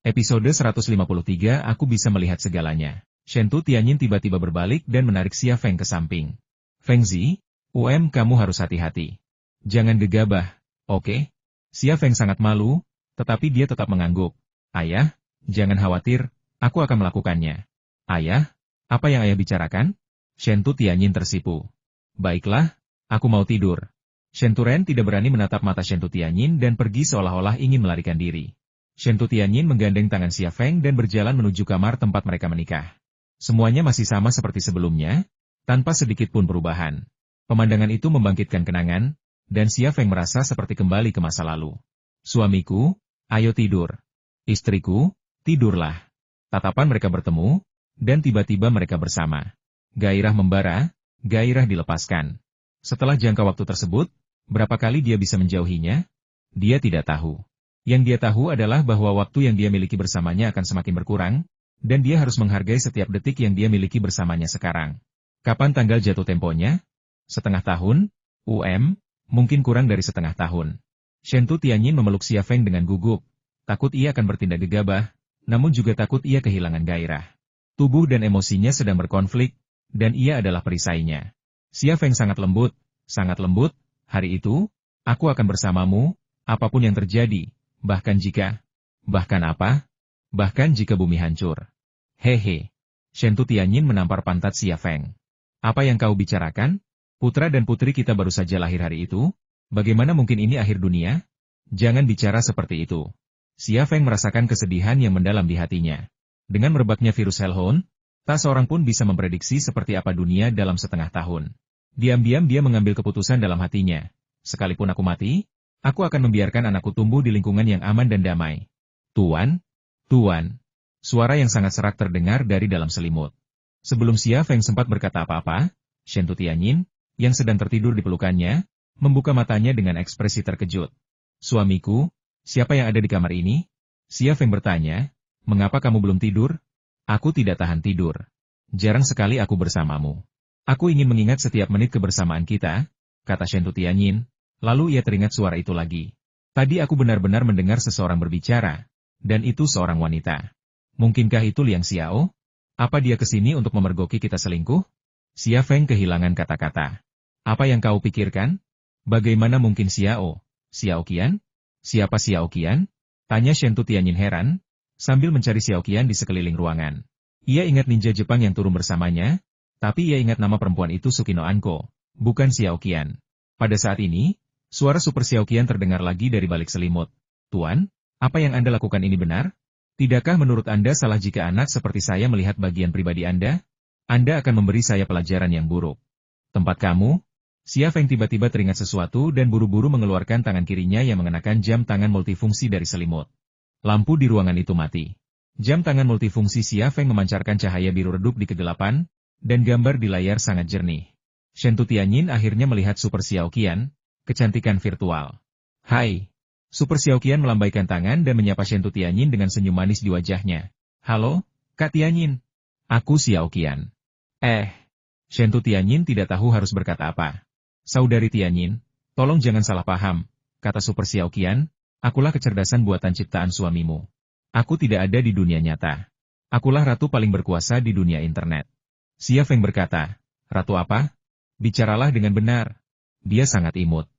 Episode 153 Aku bisa melihat segalanya. Shentu Tianyin tiba-tiba berbalik dan menarik Xia Feng ke samping. Fengzi, kamu harus hati-hati. Jangan gegabah, oke? Xia Feng sangat malu, tetapi dia tetap mengangguk. Ayah, jangan khawatir, aku akan melakukannya. Ayah, apa yang ayah bicarakan? Shentu Tianyin tersipu. Baiklah, aku mau tidur. Shentu Ren tidak berani menatap mata Shentu Tianyin dan pergi seolah-olah ingin melarikan diri. Shentu Tianyin menggandeng tangan Xia Feng dan berjalan menuju kamar tempat mereka menikah. Semuanya masih sama seperti sebelumnya, tanpa sedikit pun perubahan. Pemandangan itu membangkitkan kenangan, dan Xia Feng merasa seperti kembali ke masa lalu. Suamiku, ayo tidur. Istriku, tidurlah. Tatapan mereka bertemu, dan tiba-tiba mereka bersama. Gairah membara, gairah dilepaskan. Setelah jangka waktu tersebut, berapa kali dia bisa menjauhinya? Dia tidak tahu. Yang dia tahu adalah bahwa waktu yang dia miliki bersamanya akan semakin berkurang, dan dia harus menghargai setiap detik yang dia miliki bersamanya sekarang. Kapan tanggal jatuh temponya? Setengah tahun? Mungkin kurang dari setengah tahun. Shentu Tianyin memeluk Xia Feng dengan gugup, takut ia akan bertindak gegabah, namun juga takut ia kehilangan gairah. Tubuh dan emosinya sedang berkonflik, dan ia adalah perisainya. Xia Feng sangat lembut, hari itu, aku akan bersamamu, apapun yang terjadi. Bahkan jika bumi hancur. Hehe. Shentu Tianyin menampar pantat Xia Feng. Apa yang kau bicarakan? Putra dan putri kita baru saja lahir hari itu? Bagaimana mungkin ini akhir dunia? Jangan bicara seperti itu. Xia Feng merasakan kesedihan yang mendalam di hatinya. Dengan merebaknya virus Hellhound, tak seorang pun bisa memprediksi seperti apa dunia dalam setengah tahun. Diam-diam dia mengambil keputusan dalam hatinya. Sekalipun aku mati, aku akan membiarkan anakku tumbuh di lingkungan yang aman dan damai. Tuan. Suara yang sangat serak terdengar dari dalam selimut. Sebelum Xia Feng sempat berkata apa-apa, Shentu Tianyin, yang sedang tertidur di pelukannya, membuka matanya dengan ekspresi terkejut. Suamiku, siapa yang ada di kamar ini? Xia Feng bertanya, mengapa kamu belum tidur? Aku tidak tahan tidur. Jarang sekali aku bersamamu. Aku ingin mengingat setiap menit kebersamaan kita, kata Shentu Tianyin. Lalu ia teringat suara itu lagi. Tadi aku benar-benar mendengar seseorang berbicara, dan itu seorang wanita. Mungkinkah itu Liang Xiao? Apa dia kesini untuk memergoki kita selingkuh? Xia Feng kehilangan kata-kata. Apa yang kau pikirkan? Bagaimana mungkin Xiao? Xiao Qian? Siapa Xiao Qian? Tanya Shentu Tianyin heran, sambil mencari Xiao Qian di sekeliling ruangan. Ia ingat ninja Jepang yang turun bersamanya, tapi ia ingat nama perempuan itu Sukino Anko, bukan Xiao Qian. Pada saat ini, suara Super Xiao Qian terdengar lagi dari balik selimut. Tuan, apa yang Anda lakukan ini benar? Tidakkah menurut Anda salah jika anak seperti saya melihat bagian pribadi Anda? Anda akan memberi saya pelajaran yang buruk. Tempat kamu? Xia Feng tiba-tiba teringat sesuatu dan buru-buru mengeluarkan tangan kirinya yang mengenakan jam tangan multifungsi dari selimut. Lampu di ruangan itu mati. Jam tangan multifungsi Xia Feng memancarkan cahaya biru redup di kegelapan, dan gambar di layar sangat jernih. Shentu Tianyin akhirnya melihat Super Xiao Qian, kecantikan virtual. Hai. Super Xiao Qian melambaikan tangan dan menyapa Shentu Tianyin dengan senyum manis di wajahnya. Halo, Kak Tianyin. Aku Xiao Qian. Shentu Tianyin tidak tahu harus berkata apa. Saudari Tianyin, tolong jangan salah paham, kata Super Xiao Qian, akulah kecerdasan buatan ciptaan suamimu. Aku tidak ada di dunia nyata. Akulah ratu paling berkuasa di dunia internet. Xia Feng berkata, ratu apa? Bicaralah dengan benar. Dia sangat imut.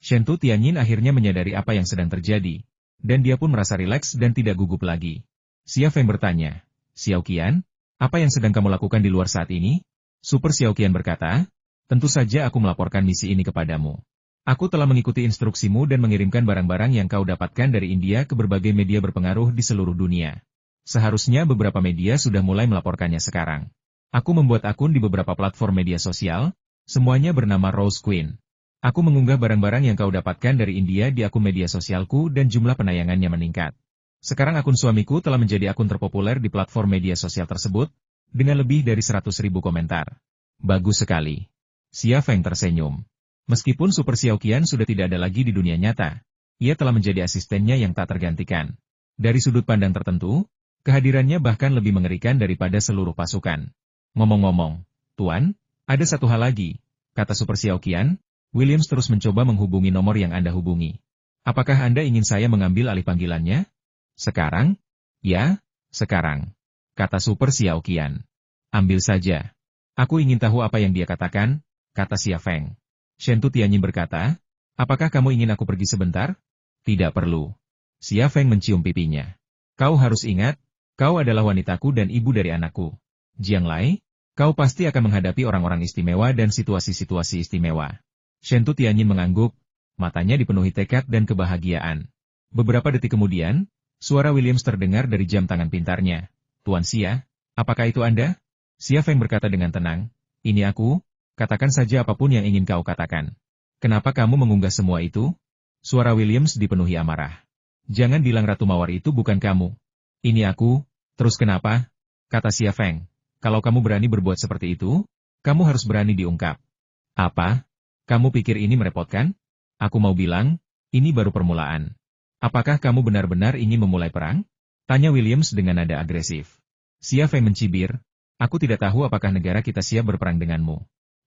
Shentu Tianyin akhirnya menyadari apa yang sedang terjadi, dan dia pun merasa rileks dan tidak gugup lagi. Xia Feng bertanya, Xiao Qian, apa yang sedang kamu lakukan di luar saat ini? Super Xiao Qian berkata, tentu saja aku melaporkan misi ini kepadamu. Aku telah mengikuti instruksimu dan mengirimkan barang-barang yang kau dapatkan dari India ke berbagai media berpengaruh di seluruh dunia. Seharusnya beberapa media sudah mulai melaporkannya sekarang. Aku membuat akun di beberapa platform media sosial, semuanya bernama Rose Queen. Aku mengunggah barang-barang yang kau dapatkan dari India di akun media sosialku dan jumlah penayangannya meningkat. Sekarang akun suamiku telah menjadi akun terpopuler di platform media sosial tersebut, dengan lebih dari 100.000 komentar. Bagus sekali. Xia Feng tersenyum. Meskipun Super Xiao Qian sudah tidak ada lagi di dunia nyata, ia telah menjadi asistennya yang tak tergantikan. Dari sudut pandang tertentu, kehadirannya bahkan lebih mengerikan daripada seluruh pasukan. Ngomong-ngomong, Tuan, ada satu hal lagi, kata Super Xiao Qian. Williams terus mencoba menghubungi nomor yang Anda hubungi. Apakah Anda ingin saya mengambil alih panggilannya? Sekarang? Ya, sekarang, kata Super Xiao Qian. Ambil saja. Aku ingin tahu apa yang dia katakan, kata Xia Feng. Shen Tu Tianyin berkata, apakah kamu ingin aku pergi sebentar? Tidak perlu. Xia Feng mencium pipinya. Kau harus ingat, kau adalah wanitaku dan ibu dari anakku. Jiang Lai, kau pasti akan menghadapi orang-orang istimewa dan situasi-situasi istimewa. Shen Tu Tianyin mengangguk, matanya dipenuhi tekad dan kebahagiaan. Beberapa detik kemudian, suara Williams terdengar dari jam tangan pintarnya. Tuan Xia, apakah itu Anda? Xia Feng berkata dengan tenang, ini aku, katakan saja apapun yang ingin kau katakan. Kenapa kamu mengunggah semua itu? Suara Williams dipenuhi amarah. Jangan bilang Ratu Mawar itu bukan kamu. Ini aku, terus kenapa? Kata Xia Feng. Kalau kamu berani berbuat seperti itu, kamu harus berani diungkap. Apa? Kamu pikir ini merepotkan? Aku mau bilang, ini baru permulaan. Apakah kamu benar-benar ingin memulai perang? Tanya Williams dengan nada agresif. Xia Feng mencibir, aku tidak tahu apakah negara kita siap berperang denganmu.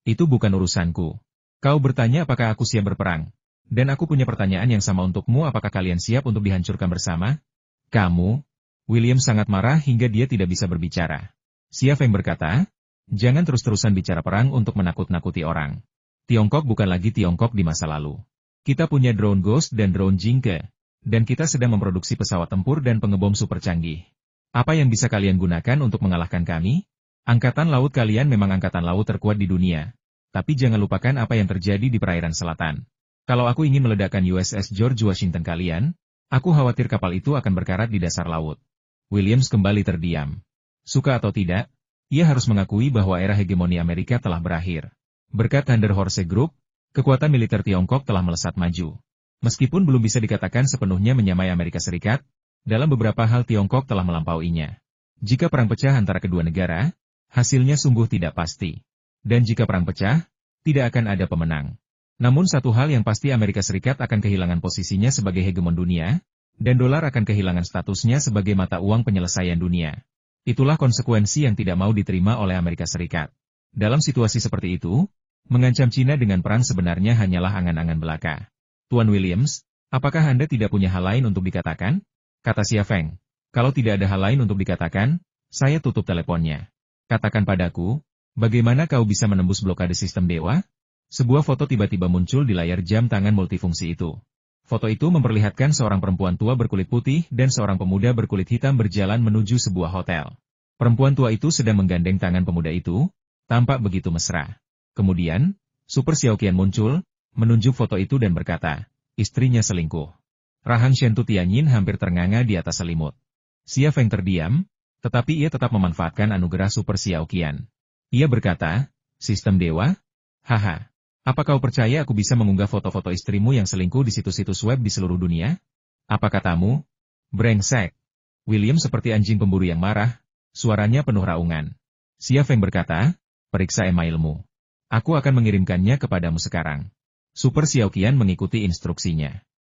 Itu bukan urusanku. Kau bertanya apakah aku siap berperang. Dan aku punya pertanyaan yang sama untukmu, apakah kalian siap untuk dihancurkan bersama? Kamu? Williams sangat marah hingga dia tidak bisa berbicara. Xia Feng berkata, jangan terus-terusan bicara perang untuk menakut-nakuti orang. Tiongkok bukan lagi Tiongkok di masa lalu. Kita punya drone Ghost dan drone Jingke. Dan kita sedang memproduksi pesawat tempur dan pengebom super canggih. Apa yang bisa kalian gunakan untuk mengalahkan kami? Angkatan laut kalian memang angkatan laut terkuat di dunia. Tapi jangan lupakan apa yang terjadi di perairan selatan. Kalau aku ingin meledakkan USS George Washington kalian, aku khawatir kapal itu akan berkarat di dasar laut. Williams kembali terdiam. Suka atau tidak, ia harus mengakui bahwa era hegemoni Amerika telah berakhir. Berkat Thunder Horse Group, kekuatan militer Tiongkok telah melesat maju. Meskipun belum bisa dikatakan sepenuhnya menyamai Amerika Serikat, dalam beberapa hal Tiongkok telah melampauinya. Jika perang pecah antara kedua negara, hasilnya sungguh tidak pasti. Dan jika perang pecah, tidak akan ada pemenang. Namun satu hal yang pasti, Amerika Serikat akan kehilangan posisinya sebagai hegemon dunia, dan dolar akan kehilangan statusnya sebagai mata uang penyelesaian dunia. Itulah konsekuensi yang tidak mau diterima oleh Amerika Serikat. Dalam situasi seperti itu, mengancam Cina dengan perang sebenarnya hanyalah angan-angan belaka. Tuan Williams, apakah Anda tidak punya hal lain untuk dikatakan? Kata Xia Feng. Kalau tidak ada hal lain untuk dikatakan, saya tutup teleponnya. Katakan padaku, bagaimana kau bisa menembus blokade sistem dewa? Sebuah foto tiba-tiba muncul di layar jam tangan multifungsi itu. Foto itu memperlihatkan seorang perempuan tua berkulit putih dan seorang pemuda berkulit hitam berjalan menuju sebuah hotel. Perempuan tua itu sedang menggandeng tangan pemuda itu, tampak begitu mesra. Kemudian, Super Xiao Qian muncul, menunjuk foto itu dan berkata, istrinya selingkuh. Rahang Shen Tu Tianyin hampir ternganga di atas selimut. Xia Feng terdiam, tetapi ia tetap memanfaatkan anugerah Super Xiao Qian. Ia berkata, sistem dewa? Haha. Apa kau percaya aku bisa mengunggah foto-foto istrimu yang selingkuh di situs-situs web di seluruh dunia? Apa katamu? Brengsek. William seperti anjing pemburu yang marah, suaranya penuh raungan. Xia Feng berkata, periksa emailmu. Aku akan mengirimkannya kepadamu sekarang. Super Xiao Qian mengikuti instruksinya.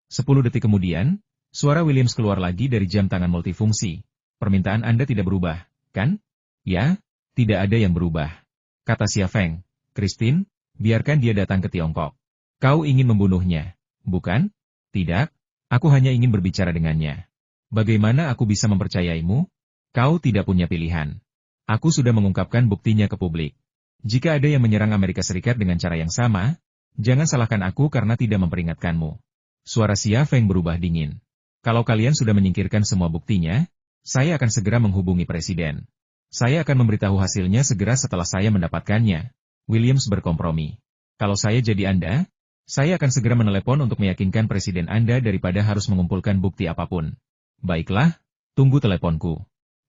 10 detik kemudian, suara Williams keluar lagi dari jam tangan multifungsi. Permintaan Anda tidak berubah, kan? Ya, tidak ada yang berubah. Kata Xia Feng. Christine, biarkan dia datang ke Tiongkok. Kau ingin membunuhnya, bukan? Tidak, aku hanya ingin berbicara dengannya. Bagaimana aku bisa mempercayaimu? Kau tidak punya pilihan. Aku sudah mengungkapkan buktinya ke publik. Jika ada yang menyerang Amerika Serikat dengan cara yang sama, jangan salahkan aku karena tidak memperingatkanmu. Suara Xia Feng berubah dingin. Kalau kalian sudah menyingkirkan semua buktinya, saya akan segera menghubungi Presiden. Saya akan memberitahu hasilnya segera setelah saya mendapatkannya. Williams berkompromi. Kalau saya jadi Anda, saya akan segera menelepon untuk meyakinkan Presiden Anda daripada harus mengumpulkan bukti apapun. Baiklah, tunggu teleponku.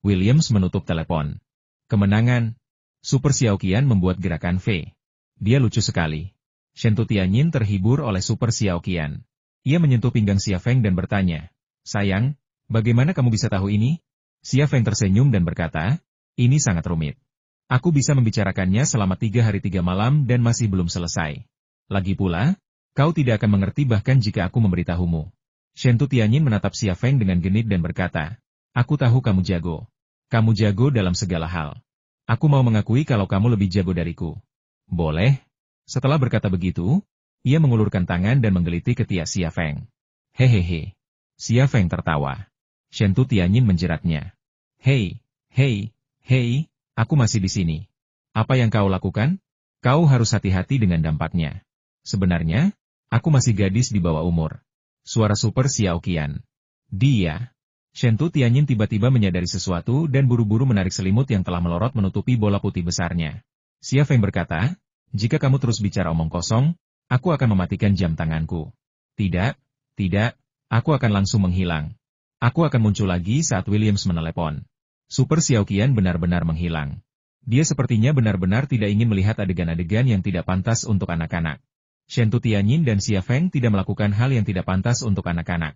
Williams menutup telepon. Kemenangan. Super Xiao Qian membuat gerakan V. Dia lucu sekali. Shen Tu Tianyin terhibur oleh Super Xiao Qian. Ia menyentuh pinggang Xia Feng dan bertanya, sayang, bagaimana kamu bisa tahu ini? Xia Feng tersenyum dan berkata, ini sangat rumit. Aku bisa membicarakannya selama 3 hari 3 malam dan masih belum selesai. Lagi pula, kau tidak akan mengerti bahkan jika aku memberitahumu. Shen Tu Tianyin menatap Xia Feng dengan genit dan berkata, aku tahu kamu jago. Kamu jago dalam segala hal. Aku mau mengakui kalau kamu lebih jago dariku. Boleh? Setelah berkata begitu, ia mengulurkan tangan dan menggelitik ketiak Xia Feng. Hehehe. Xia Feng tertawa. Shentu Tianyin menjeratnya. Hei, hei, hei, aku masih di sini. Apa yang kau lakukan? Kau harus hati-hati dengan dampaknya. Sebenarnya, aku masih gadis di bawah umur. Suara super Xiao Qian. Dia. Shentu Tianyin tiba-tiba menyadari sesuatu dan buru-buru menarik selimut yang telah melorot menutupi bola putih besarnya. Xia Feng berkata, jika kamu terus bicara omong kosong, aku akan mematikan jam tanganku. Tidak, tidak, aku akan langsung menghilang. Aku akan muncul lagi saat Williams menelepon. Super Xiao Qian benar-benar menghilang. Dia sepertinya benar-benar tidak ingin melihat adegan-adegan yang tidak pantas untuk anak-anak. Shentu Tianyin dan Xia Feng tidak melakukan hal yang tidak pantas untuk anak-anak.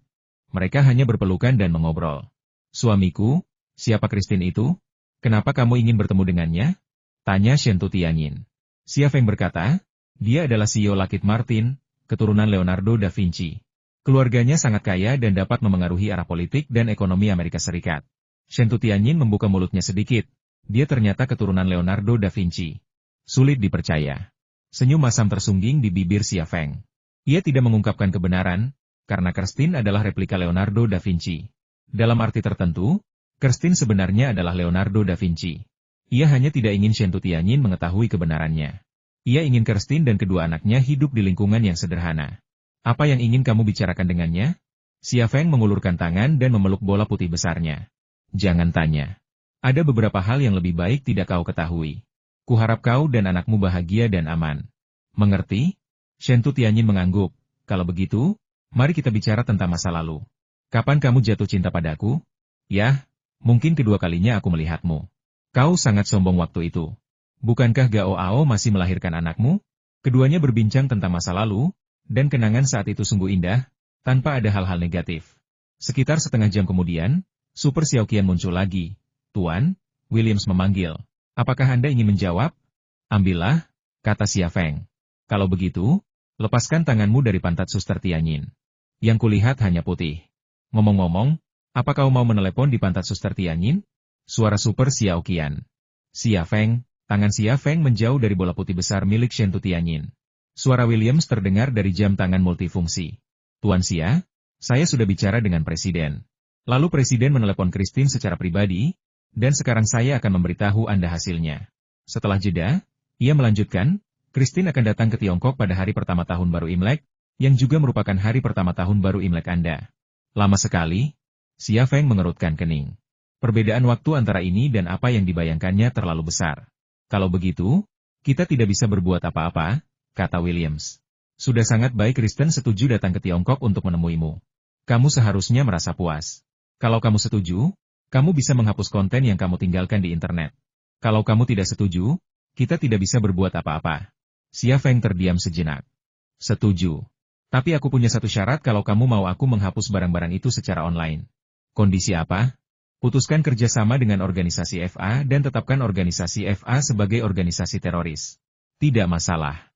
Mereka hanya berpelukan dan mengobrol. Suamiku, siapa Christine itu? Kenapa kamu ingin bertemu dengannya? Tanya Shentu Tianyin. Xia Feng berkata, dia adalah CEO Lockheed Martin, keturunan Leonardo da Vinci. Keluarganya sangat kaya dan dapat memengaruhi arah politik dan ekonomi Amerika Serikat. Shentu Tianyin membuka mulutnya sedikit. Dia ternyata keturunan Leonardo da Vinci. Sulit dipercaya. Senyum masam tersungging di bibir Xia Feng. Ia tidak mengungkapkan kebenaran, karena Christine adalah replika Leonardo da Vinci. Dalam arti tertentu, Christine sebenarnya adalah Leonardo da Vinci. Ia hanya tidak ingin Shentu Tianyin mengetahui kebenarannya. Ia ingin Christine dan kedua anaknya hidup di lingkungan yang sederhana. Apa yang ingin kamu bicarakan dengannya? Xia Feng mengulurkan tangan dan memeluk bola putih besarnya. Jangan tanya. Ada beberapa hal yang lebih baik tidak kau ketahui. Kuharap kau dan anakmu bahagia dan aman. Mengerti? Shentu Tianyin mengangguk. Kalau begitu, mari kita bicara tentang masa lalu. Kapan kamu jatuh cinta padaku? Yah, mungkin kedua kalinya aku melihatmu. Kau sangat sombong waktu itu. Bukankah Gao Ao masih melahirkan anakmu? Keduanya berbincang tentang masa lalu, dan kenangan saat itu sungguh indah, tanpa ada hal-hal negatif. Sekitar setengah jam kemudian, Super Xiao Qian muncul lagi. Tuan, Williams memanggil. Apakah Anda ingin menjawab? Ambillah, kata Xia Feng. Kalau begitu, lepaskan tanganmu dari pantat Suster Tianyin. Yang kulihat hanya putih. Ngomong-ngomong, apa kau mau menelepon di pantat Suster Tianyin? Suara Super Xiao Qian. Xia Feng, tangan Xia Feng menjauh dari bola putih besar milik Shentu Tianyin. Suara Williams terdengar dari jam tangan multifungsi. Tuan Xia, saya sudah bicara dengan Presiden. Lalu Presiden menelepon Christine secara pribadi, dan sekarang saya akan memberitahu Anda hasilnya. Setelah jeda, ia melanjutkan, Christine akan datang ke Tiongkok pada hari pertama tahun baru Imlek, yang juga merupakan hari pertama tahun baru Imlek Anda. Lama sekali, Xia Feng mengerutkan kening. Perbedaan waktu antara ini dan apa yang dibayangkannya terlalu besar. Kalau begitu, kita tidak bisa berbuat apa-apa, kata Williams. Sudah sangat baik Kristen setuju datang ke Tiongkok untuk menemuimu. Kamu seharusnya merasa puas. Kalau kamu setuju, kamu bisa menghapus konten yang kamu tinggalkan di internet. Kalau kamu tidak setuju, kita tidak bisa berbuat apa-apa. Xia Feng terdiam sejenak. Setuju. Tapi aku punya satu syarat kalau kamu mau aku menghapus barang-barang itu secara online. Kondisi apa? Putuskan kerjasama dengan organisasi FA dan tetapkan organisasi FA sebagai organisasi teroris. Tidak masalah.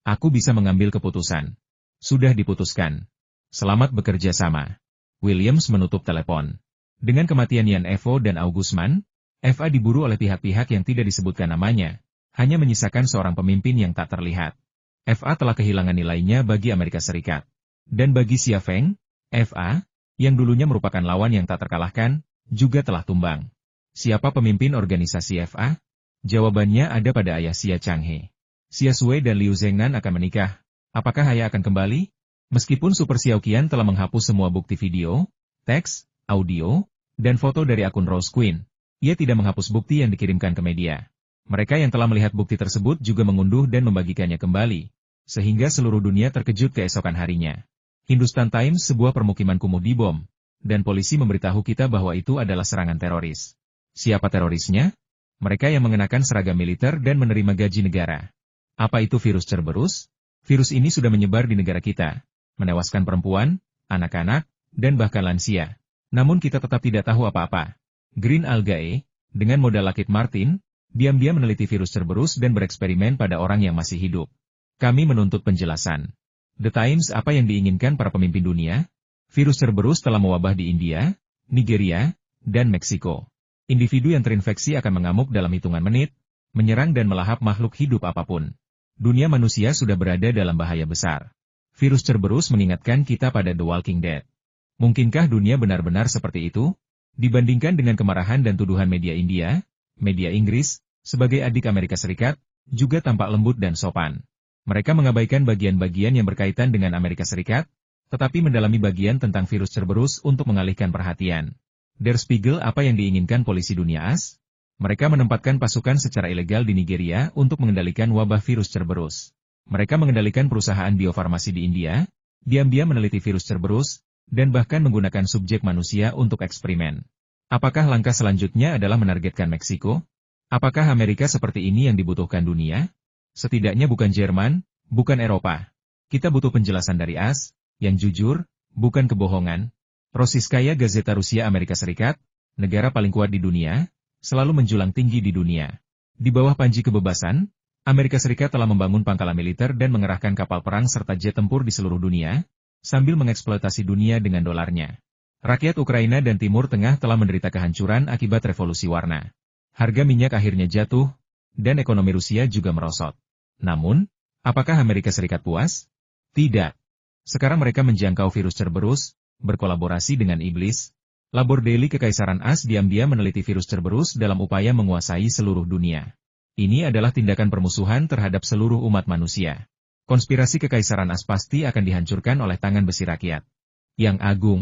Aku bisa mengambil keputusan. Sudah diputuskan. Selamat bekerja sama. Williams menutup telepon. Dengan kematian Yan Evo dan Augustman, FA diburu oleh pihak-pihak yang tidak disebutkan namanya, hanya menyisakan seorang pemimpin yang tak terlihat. FA telah kehilangan nilainya bagi Amerika Serikat. Dan bagi Xia Feng, FA, yang dulunya merupakan lawan yang tak terkalahkan, juga telah tumbang. Siapa pemimpin organisasi FA? Jawabannya ada pada ayah Xia Changhe. Xia Sui dan Liu Zhengnan akan menikah. Apakah ayah akan kembali? Meskipun Super Xiao Qian telah menghapus semua bukti video, teks, audio, dan foto dari akun Rose Queen, ia tidak menghapus bukti yang dikirimkan ke media. Mereka yang telah melihat bukti tersebut juga mengunduh dan membagikannya kembali, sehingga seluruh dunia terkejut keesokan harinya. Hindustan Times sebuah permukiman kumuh dibom, dan polisi memberitahu kita bahwa itu adalah serangan teroris. Siapa terorisnya? Mereka yang mengenakan seragam militer dan menerima gaji negara. Apa itu virus Cerberus? Virus ini sudah menyebar di negara kita, menewaskan perempuan, anak-anak, dan bahkan lansia. Namun kita tetap tidak tahu apa-apa. Green Algae, dengan modal Lockheed Martin, diam-diam meneliti virus Cerberus dan bereksperimen pada orang yang masih hidup. Kami menuntut penjelasan. The Times, apa yang diinginkan para pemimpin dunia? Virus Cerberus telah mewabah di India, Nigeria, dan Meksiko. Individu yang terinfeksi akan mengamuk dalam hitungan menit, menyerang dan melahap makhluk hidup apapun. Dunia manusia sudah berada dalam bahaya besar. Virus Cerberus mengingatkan kita pada The Walking Dead. Mungkinkah dunia benar-benar seperti itu? Dibandingkan dengan kemarahan dan tuduhan media India, media Inggris, sebagai adik Amerika Serikat, juga tampak lembut dan sopan. Mereka mengabaikan bagian-bagian yang berkaitan dengan Amerika Serikat, tetapi mendalami bagian tentang virus Cerberus untuk mengalihkan perhatian. Der Spiegel, apa yang diinginkan polisi dunia AS? Mereka menempatkan pasukan secara ilegal di Nigeria untuk mengendalikan wabah virus Cerberus. Mereka mengendalikan perusahaan biofarmasi di India, diam-diam meneliti virus Cerberus, dan bahkan menggunakan subjek manusia untuk eksperimen. Apakah langkah selanjutnya adalah menargetkan Meksiko? Apakah Amerika seperti ini yang dibutuhkan dunia? Setidaknya bukan Jerman, bukan Eropa. Kita butuh penjelasan dari AS, yang jujur, bukan kebohongan. Rossiyskaya Gazeta Rusia Amerika Serikat, negara paling kuat di dunia, selalu menjulang tinggi di dunia. Di bawah panji kebebasan, Amerika Serikat telah membangun pangkalan militer dan mengerahkan kapal perang serta jet tempur di seluruh dunia, sambil mengeksploitasi dunia dengan dolarnya. Rakyat Ukraina dan Timur Tengah telah menderita kehancuran akibat revolusi warna. Harga minyak akhirnya jatuh, dan ekonomi Rusia juga merosot. Namun, apakah Amerika Serikat puas? Tidak. Sekarang mereka menjangkau virus Cerberus, berkolaborasi dengan iblis. Labor Daily Kekaisaran AS diam-diam meneliti virus Cerberus dalam upaya menguasai seluruh dunia. Ini adalah tindakan permusuhan terhadap seluruh umat manusia. Konspirasi Kekaisaran AS pasti akan dihancurkan oleh tangan besi rakyat. Yang agung.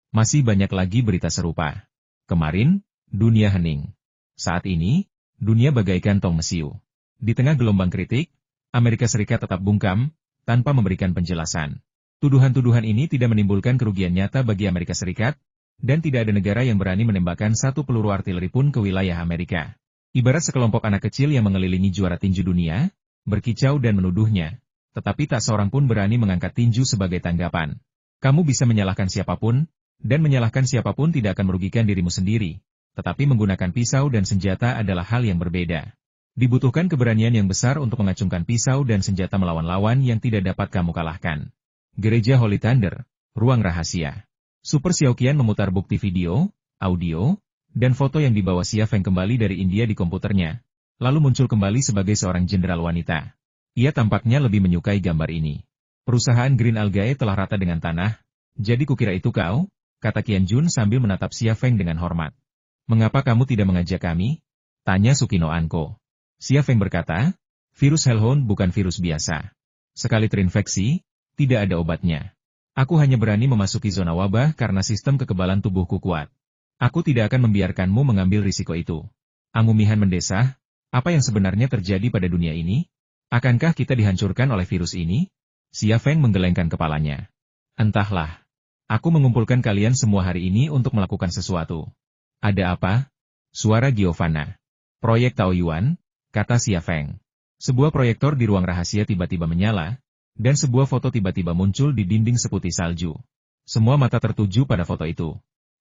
Masih banyak lagi berita serupa. Kemarin, dunia hening. Saat ini, dunia bagaikan tong mesiu. Di tengah gelombang kritik, Amerika Serikat tetap bungkam, tanpa memberikan penjelasan. Tuduhan-tuduhan ini tidak menimbulkan kerugian nyata bagi Amerika Serikat, dan tidak ada negara yang berani menembakkan satu peluru artileri pun ke wilayah Amerika. Ibarat sekelompok anak kecil yang mengelilingi juara tinju dunia, berkicau dan menuduhnya, tetapi tak seorang pun berani mengangkat tinju sebagai tanggapan. Kamu bisa menyalahkan siapapun, dan menyalahkan siapapun tidak akan merugikan dirimu sendiri, tetapi menggunakan pisau dan senjata adalah hal yang berbeda. Dibutuhkan keberanian yang besar untuk mengacungkan pisau dan senjata melawan lawan yang tidak dapat kamu kalahkan. Gereja Holy Thunder, ruang rahasia. Super Xiaoqian memutar bukti video, audio, dan foto yang dibawa Xia Feng kembali dari India di komputernya, lalu muncul kembali sebagai seorang jenderal wanita. Ia tampaknya lebih menyukai gambar ini. Perusahaan Green Algae telah rata dengan tanah, jadi kukira itu kau, kata Qian Jun sambil menatap Xia Feng dengan hormat. Mengapa kamu tidak mengajak kami? Tanya Sukino Anko. Xia Feng berkata, virus Hellhound bukan virus biasa. Sekali terinfeksi, tidak ada obatnya. Aku hanya berani memasuki zona wabah karena sistem kekebalan tubuhku kuat. Aku tidak akan membiarkanmu mengambil risiko itu. Amumihan mendesah, apa yang sebenarnya terjadi pada dunia ini? Akankah kita dihancurkan oleh virus ini? Xia Feng menggelengkan kepalanya. Entahlah. Aku mengumpulkan kalian semua hari ini untuk melakukan sesuatu. Ada apa? Suara Giovanna. Proyek Taoyuan, kata Xia Feng. Sebuah proyektor di ruang rahasia tiba-tiba menyala, dan sebuah foto tiba-tiba muncul di dinding seputih salju. Semua mata tertuju pada foto itu.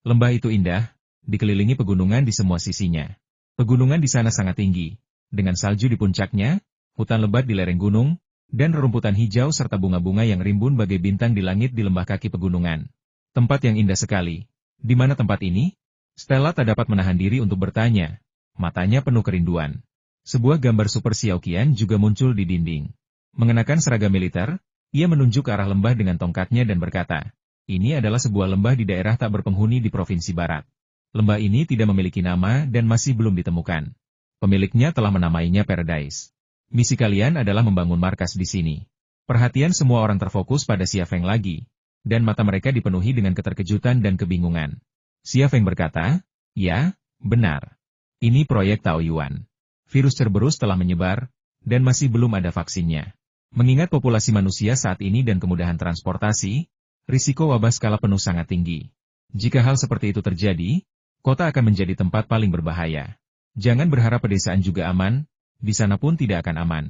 Lembah itu indah, dikelilingi pegunungan di semua sisinya. Pegunungan di sana sangat tinggi, dengan salju di puncaknya, hutan lebat di lereng gunung, dan rerumputan hijau serta bunga-bunga yang rimbun bagai bintang di langit di lembah kaki pegunungan. Tempat yang indah sekali. Di mana tempat ini? Stella tak dapat menahan diri untuk bertanya. Matanya penuh kerinduan. Sebuah gambar Super Xiaoqian juga muncul di dinding. Mengenakan seragam militer, ia menunjuk ke arah lembah dengan tongkatnya dan berkata, ini adalah sebuah lembah di daerah tak berpenghuni di Provinsi Barat. Lembah ini tidak memiliki nama dan masih belum ditemukan. Pemiliknya telah menamainya Paradise. Misi kalian adalah membangun markas di sini. Perhatian semua orang terfokus pada Xia Feng lagi, dan mata mereka dipenuhi dengan keterkejutan dan kebingungan. Xia Feng berkata, ya, benar. Ini proyek Taoyuan. Virus Cerberus telah menyebar, dan masih belum ada vaksinnya. Mengingat populasi manusia saat ini dan kemudahan transportasi, risiko wabah skala penuh sangat tinggi. Jika hal seperti itu terjadi, kota akan menjadi tempat paling berbahaya. Jangan berharap pedesaan juga aman, di sana pun tidak akan aman.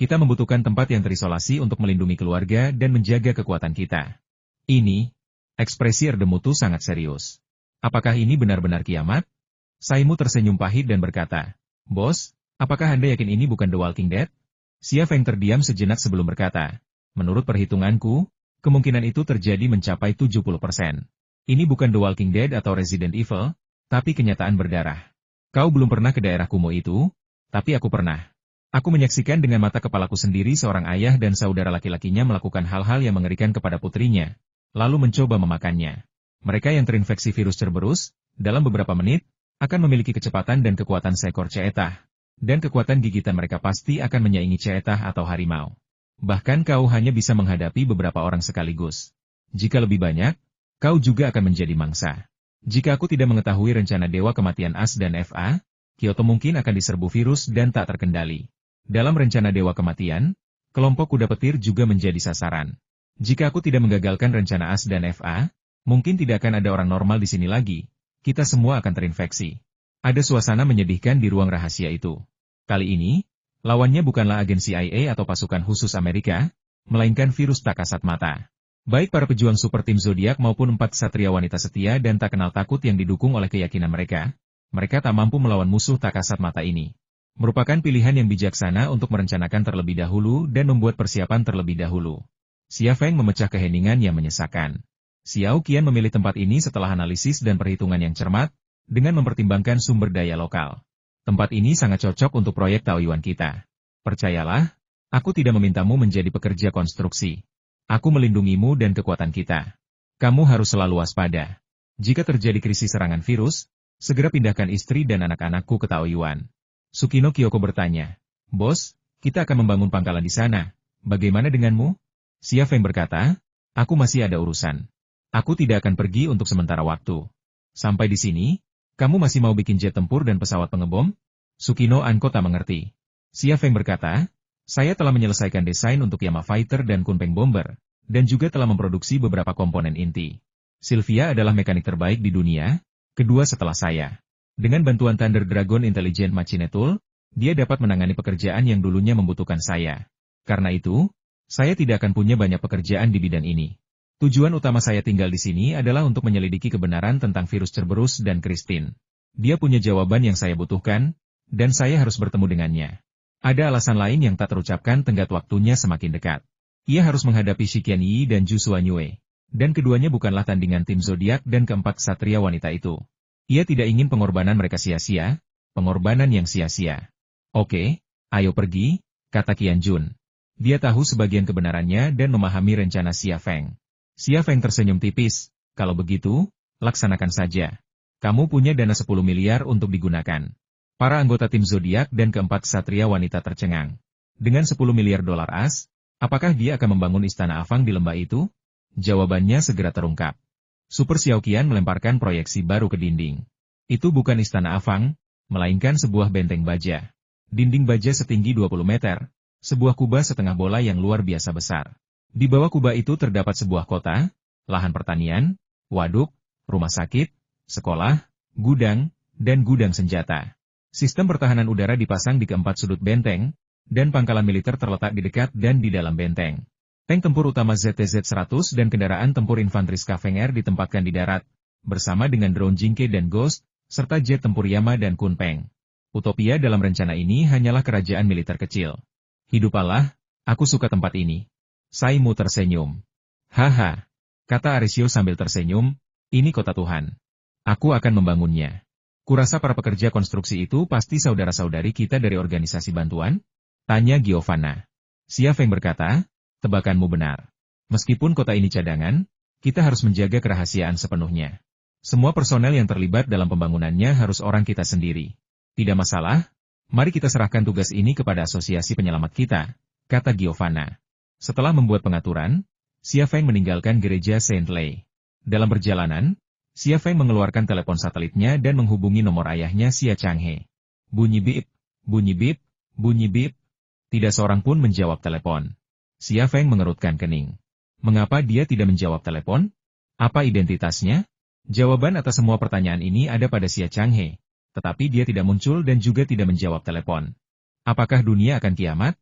Kita membutuhkan tempat yang terisolasi untuk melindungi keluarga dan menjaga kekuatan kita. Ini, ekspresi Erdemutu sangat serius. Apakah ini benar-benar kiamat? Saimu tersenyum pahit dan berkata, Bos, apakah Anda yakin ini bukan The Walking Dead? Xia Feng terdiam sejenak sebelum berkata, menurut perhitunganku, kemungkinan itu terjadi mencapai 70%. Ini bukan The Walking Dead atau Resident Evil, tapi kenyataan berdarah. Kau belum pernah ke daerah kumuh itu, tapi aku pernah. Aku menyaksikan dengan mata kepalaku sendiri seorang ayah dan saudara laki-lakinya melakukan hal-hal yang mengerikan kepada putrinya, lalu mencoba memakannya. Mereka yang terinfeksi virus Cerberus, dalam beberapa menit, akan memiliki kecepatan dan kekuatan seekor ceetah. Dan kekuatan gigitan mereka pasti akan menyaingi ceetah atau harimau. Bahkan kau hanya bisa menghadapi beberapa orang sekaligus. Jika lebih banyak, kau juga akan menjadi mangsa. Jika aku tidak mengetahui rencana Dewa Kematian As dan FA, Kyoto mungkin akan diserbu virus dan tak terkendali. Dalam rencana Dewa Kematian, kelompok kuda petir juga menjadi sasaran. Jika aku tidak menggagalkan rencana As dan FA, mungkin tidak akan ada orang normal di sini lagi. Kita semua akan terinfeksi. Ada suasana menyedihkan di ruang rahasia itu. Kali ini, lawannya bukanlah agen CIA atau pasukan khusus Amerika, melainkan virus tak kasat mata. Baik para pejuang super tim zodiak maupun 4 satria wanita setia dan tak kenal takut yang didukung oleh keyakinan mereka tak mampu melawan musuh tak kasat mata ini. Merupakan pilihan yang bijaksana untuk merencanakan terlebih dahulu dan membuat persiapan terlebih dahulu. Xia Feng memecah keheningan yang menyesakan. Xiao Qian memilih tempat ini setelah analisis dan perhitungan yang cermat, dengan mempertimbangkan sumber daya lokal. Tempat ini sangat cocok untuk proyek Taoyuan kita. Percayalah, aku tidak memintamu menjadi pekerja konstruksi. Aku melindungimu dan kekuatan kita. Kamu harus selalu waspada. Jika terjadi krisis serangan virus, segera pindahkan istri dan anak-anakku ke Taoyuan. Tsukino Kyoko bertanya, Bos, kita akan membangun pangkalan di sana. Bagaimana denganmu? Xia Feng berkata, aku masih ada urusan. Aku tidak akan pergi untuk sementara waktu. Sampai di sini, kamu masih mau bikin jet tempur dan pesawat pengebom? Tsukino Anko tak mengerti. Xia Feng berkata, saya telah menyelesaikan desain untuk Yama Fighter dan Kunpeng Bomber, dan juga telah memproduksi beberapa komponen inti. Sylvia adalah mekanik terbaik di dunia, kedua setelah saya. Dengan bantuan Thunder Dragon Intelligent Machine Tool, dia dapat menangani pekerjaan yang dulunya membutuhkan saya. Karena itu, saya tidak akan punya banyak pekerjaan di bidang ini. Tujuan utama saya tinggal di sini adalah untuk menyelidiki kebenaran tentang virus Cerberus dan Christine. Dia punya jawaban yang saya butuhkan, dan saya harus bertemu dengannya. Ada alasan lain yang tak terucapkan tenggat waktunya semakin dekat. Ia harus menghadapi Shikian Yi dan Zhu Suanyue. Dan keduanya bukanlah tandingan tim zodiak dan keempat satria wanita itu. Ia tidak ingin pengorbanan mereka sia-sia, pengorbanan yang sia-sia. Oke, ayo pergi, kata Qian Jun. Dia tahu sebagian kebenarannya dan memahami rencana Xia Feng. Xia Feng tersenyum tipis, kalau begitu, laksanakan saja. Kamu punya dana 10 miliar untuk digunakan. Para anggota tim zodiak dan keempat satria wanita tercengang. Dengan 10 miliar dolar as, apakah dia akan membangun istana Afang di lembah itu? Jawabannya segera terungkap. Super Xiao Qian melemparkan proyeksi baru ke dinding. Itu bukan istana Afang, melainkan sebuah benteng baja. Dinding baja setinggi 20 meter, sebuah kubah setengah bola yang luar biasa besar. Di bawah kubah itu terdapat sebuah kota, lahan pertanian, waduk, rumah sakit, sekolah, gudang, dan gudang senjata. Sistem pertahanan udara dipasang di keempat sudut benteng, dan pangkalan militer terletak di dekat dan di dalam benteng. Tank tempur utama ZTZ-100 dan kendaraan tempur infanteri Skavenger ditempatkan di darat, bersama dengan drone Jinke dan Ghost, serta jet tempur Yama dan Kunpeng. Utopia dalam rencana ini hanyalah kerajaan militer kecil. Hidup Allah, aku suka tempat ini. Saimu tersenyum. Haha, kata Arisio sambil tersenyum, ini kota Tuhan. Aku akan membangunnya. Kurasa para pekerja konstruksi itu pasti saudara-saudari kita dari organisasi bantuan? Tanya Giovanna. Xia Feng berkata, tebakanmu benar. Meskipun kota ini cadangan, kita harus menjaga kerahasiaan sepenuhnya. Semua personel yang terlibat dalam pembangunannya harus orang kita sendiri. Tidak masalah, mari kita serahkan tugas ini kepada asosiasi penyelamat kita, kata Giovanna. Setelah membuat pengaturan, Xia Feng meninggalkan gereja Saint Lei. Dalam perjalanan, Xia Feng mengeluarkan telepon satelitnya dan menghubungi nomor ayahnya Xia Changhe. Bunyi bip, bunyi bip, bunyi bip. Tidak seorang pun menjawab telepon. Xia Feng mengerutkan kening. Mengapa dia tidak menjawab telepon? Apa identitasnya? Jawaban atas semua pertanyaan ini ada pada Xia Changhe. Tetapi dia tidak muncul dan juga tidak menjawab telepon. Apakah dunia akan kiamat?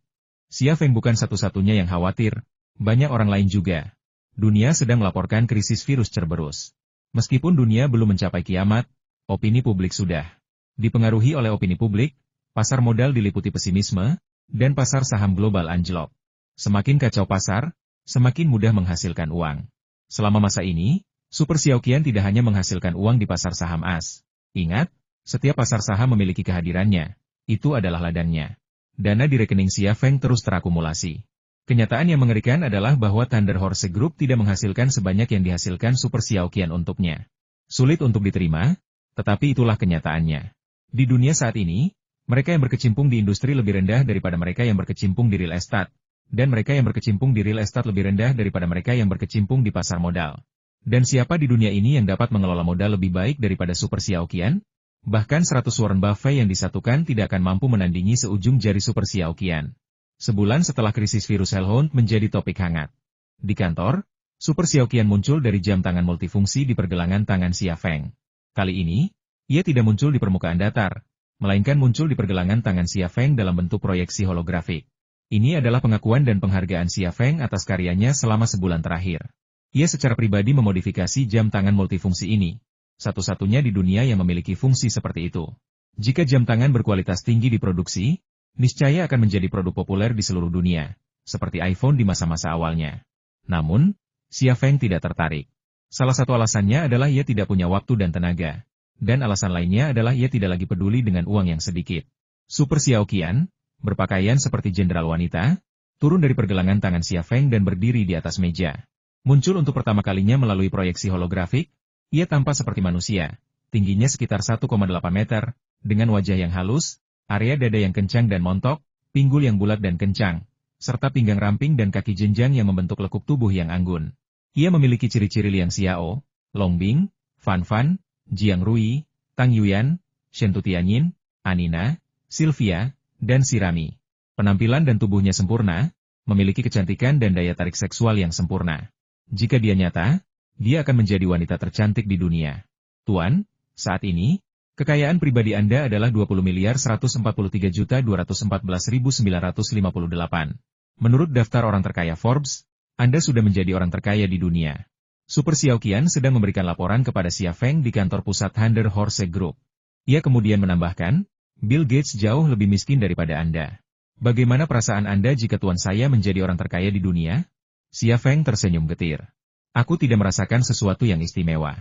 Xia Feng bukan satu-satunya yang khawatir, banyak orang lain juga. Dunia sedang melaporkan krisis virus Cerberus. Meskipun dunia belum mencapai kiamat, opini publik sudah dipengaruhi oleh opini publik, pasar modal diliputi pesimisme, dan pasar saham global anjlok. Semakin kacau pasar, semakin mudah menghasilkan uang. Selama masa ini, Super Xiao Qian tidak hanya menghasilkan uang di pasar saham as. Ingat, setiap pasar saham memiliki kehadirannya. Itu adalah ladangnya. Dana di rekening Xia Feng terus terakumulasi. Kenyataan yang mengerikan adalah bahwa Thunder Horse Group tidak menghasilkan sebanyak yang dihasilkan Super Xiao Qian untuknya. Sulit untuk diterima, Tetapi itulah kenyataannya. Di dunia saat ini, mereka yang berkecimpung di industri lebih rendah daripada mereka yang berkecimpung di real estate, dan mereka yang berkecimpung di real estate lebih rendah daripada mereka yang berkecimpung di pasar modal. Dan siapa di dunia ini yang dapat mengelola modal lebih baik daripada Super Xiao Qian? Bahkan 100 Warren Buffett yang disatukan tidak akan mampu menandingi seujung jari Super Xiao Qian. Sebulan setelah krisis virus Hellhound menjadi topik hangat. Di kantor, Super Xiao Qian muncul dari jam tangan multifungsi di pergelangan tangan Xia Feng. Kali ini, ia tidak muncul di permukaan datar, melainkan muncul di pergelangan tangan Xia Feng dalam bentuk proyeksi holografik. Ini adalah pengakuan dan penghargaan Xia Feng atas karyanya selama sebulan terakhir. Ia secara pribadi memodifikasi jam tangan multifungsi ini. Satu-satunya di dunia yang memiliki fungsi seperti itu. Jika jam tangan berkualitas tinggi diproduksi, niscaya akan menjadi produk populer di seluruh dunia, seperti iPhone di masa-masa awalnya. Namun, Xia Feng tidak tertarik. Salah satu alasannya adalah ia tidak punya waktu dan tenaga. Dan alasan lainnya adalah ia tidak lagi peduli dengan uang yang sedikit. Super Xiao Qian, berpakaian seperti jenderal wanita, turun dari pergelangan tangan Xia Feng dan berdiri di atas meja. Muncul untuk pertama kalinya melalui proyeksi holografik. Ia tampak seperti manusia, tingginya sekitar 1,8 meter, dengan wajah yang halus, area dada yang kencang dan montok, pinggul yang bulat dan kencang, serta pinggang ramping dan kaki jenjang yang membentuk lekuk tubuh yang anggun. Ia memiliki ciri-ciri Liang Xiao, Long Bing, Fan Fan, Jiang Rui, Tang Yuyan, Shen Tutianyin, Anina, Sylvia, dan Sirami. Penampilan dan tubuhnya sempurna, memiliki kecantikan dan daya tarik seksual yang sempurna. Jika dia nyata, dia akan menjadi wanita tercantik di dunia. Tuan, saat ini, kekayaan pribadi Anda adalah 20.143.214.958. Menurut daftar orang terkaya Forbes, Anda sudah menjadi orang terkaya di dunia. Super Xiao Qian sedang memberikan laporan kepada Xia Feng di kantor pusat Hunter Horse Group. Ia kemudian menambahkan, Bill Gates jauh lebih miskin daripada Anda. Bagaimana perasaan Anda jika tuan saya menjadi orang terkaya di dunia? Xia Feng tersenyum getir. Aku tidak merasakan sesuatu yang istimewa.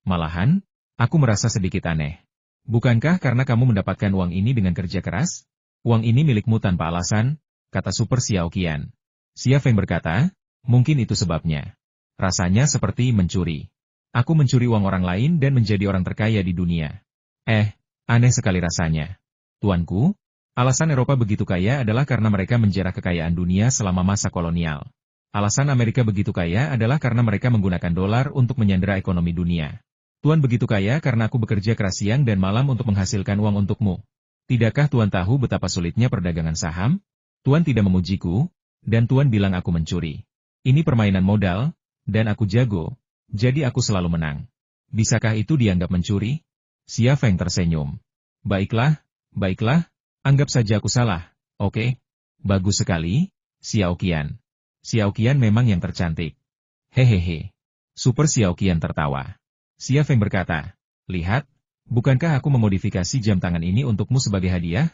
Malahan, aku merasa sedikit aneh. Bukankah karena kamu mendapatkan uang ini dengan kerja keras? Uang ini milikmu tanpa alasan, kata Super Xiao Qian. Xia Feng berkata, mungkin itu sebabnya. Rasanya seperti mencuri. Aku mencuri uang orang lain dan menjadi orang terkaya di dunia. Aneh sekali rasanya. Tuanku, alasan Eropa begitu kaya adalah karena mereka menjarah kekayaan dunia selama masa kolonial. Alasan Amerika begitu kaya adalah karena mereka menggunakan dolar untuk menyandera ekonomi dunia. Tuan begitu kaya karena aku bekerja keras siang dan malam untuk menghasilkan uang untukmu. Tidakkah Tuan tahu betapa sulitnya perdagangan saham? Tuan tidak memujiku, dan Tuan bilang aku mencuri. Ini permainan modal, dan aku jago, jadi aku selalu menang. Bisakah itu dianggap mencuri? Xia Feng tersenyum. Baiklah, anggap saja aku salah, oke? Bagus sekali, Xiao Qian. Xiao Qian memang yang tercantik. Hehehe. Super Xiao Qian tertawa. Xia Feng berkata, lihat, bukankah aku memodifikasi jam tangan ini untukmu sebagai hadiah?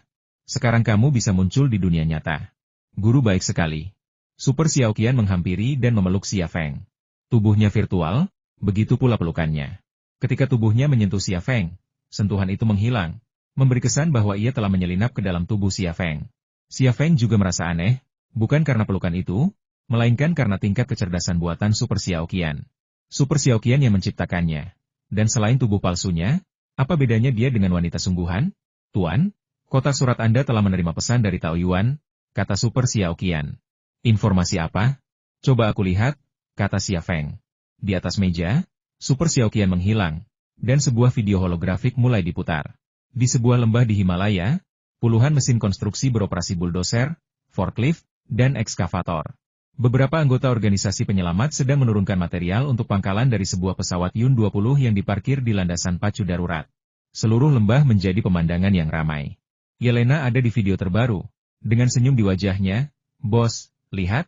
Sekarang kamu bisa muncul di dunia nyata. Guru baik sekali. Super Xiao Qian menghampiri dan memeluk Xia Feng. Tubuhnya virtual, begitu pula pelukannya. Ketika tubuhnya menyentuh Xia Feng, sentuhan itu menghilang, memberi kesan bahwa ia telah menyelinap ke dalam tubuh Xia Feng. Xia Feng juga merasa aneh, bukan karena pelukan itu, melainkan karena tingkat kecerdasan buatan Super Xiao Qian. Super Xiao Qian yang menciptakannya. Dan selain tubuh palsunya, apa bedanya dia dengan wanita sungguhan? Tuan, kotak surat Anda telah menerima pesan dari Tao Yuan, kata Super Xiao Qian. Informasi apa? Coba aku lihat, kata Xia Feng. Di atas meja, Super Xiao Qian menghilang, dan sebuah video holografik mulai diputar. Di sebuah lembah di Himalaya, puluhan mesin konstruksi beroperasi bulldozer, forklift, dan ekskavator. Beberapa anggota organisasi penyelamat sedang menurunkan material untuk pangkalan dari sebuah pesawat Yun-20 yang diparkir di landasan pacu darurat. Seluruh lembah menjadi pemandangan yang ramai. Yelena ada di video terbaru. Dengan senyum di wajahnya, Bos, lihat.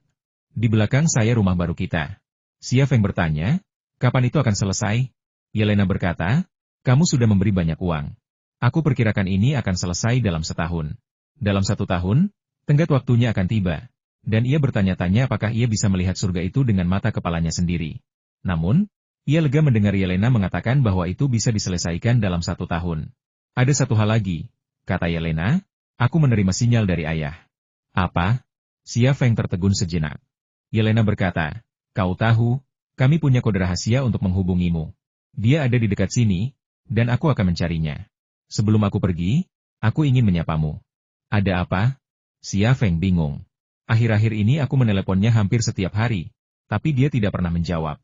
Di belakang saya rumah baru kita. Xia Feng bertanya, kapan itu akan selesai? Yelena berkata, kamu sudah memberi banyak uang. Aku perkirakan ini akan selesai dalam setahun. Dalam 1 tahun, tenggat waktunya akan tiba. Dan ia bertanya-tanya apakah ia bisa melihat surga itu dengan mata kepalanya sendiri. Namun, ia lega mendengar Yelena mengatakan bahwa itu bisa diselesaikan dalam 1 tahun. Ada satu hal lagi, kata Yelena, aku menerima sinyal dari ayah. Apa? Xia Feng tertegun sejenak. Yelena berkata, kau tahu, kami punya kode rahasia untuk menghubungimu. Dia ada di dekat sini, dan aku akan mencarinya. Sebelum aku pergi, aku ingin menyapamu. Ada apa? Xia Feng bingung. Akhir-akhir ini aku meneleponnya hampir setiap hari, tapi dia tidak pernah menjawab.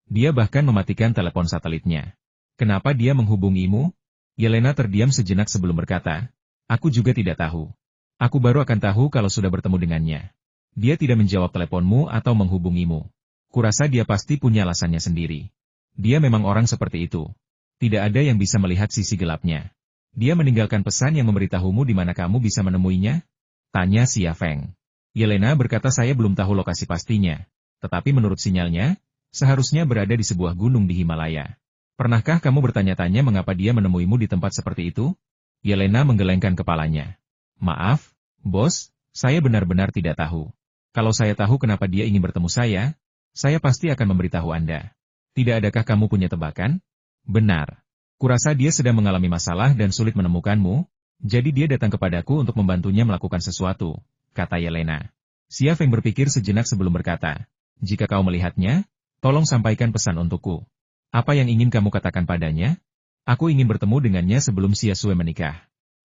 Dia bahkan mematikan telepon satelitnya. Kenapa dia menghubungimu? Yelena terdiam sejenak sebelum berkata, aku juga tidak tahu. Aku baru akan tahu kalau sudah bertemu dengannya. Dia tidak menjawab teleponmu atau menghubungimu. Kurasa dia pasti punya alasannya sendiri. Dia memang orang seperti itu. Tidak ada yang bisa melihat sisi gelapnya. Dia meninggalkan pesan yang memberitahumu di mana kamu bisa menemuinya? Tanya Xia Feng. Yelena berkata saya belum tahu lokasi pastinya. Tetapi menurut sinyalnya, seharusnya berada di sebuah gunung di Himalaya. Pernahkah kamu bertanya-tanya mengapa dia menemuimu di tempat seperti itu? Yelena menggelengkan kepalanya. Maaf, bos, saya benar-benar tidak tahu. Kalau saya tahu kenapa dia ingin bertemu saya pasti akan memberitahu Anda. Tidak adakah kamu punya tebakan? Benar. Kurasa dia sedang mengalami masalah dan sulit menemukanmu, jadi dia datang kepadaku untuk membantunya melakukan sesuatu, kata Yelena. Xia Feng berpikir sejenak sebelum berkata, jika kau melihatnya, tolong sampaikan pesan untukku. Apa yang ingin kamu katakan padanya? Aku ingin bertemu dengannya sebelum Xia Sui menikah.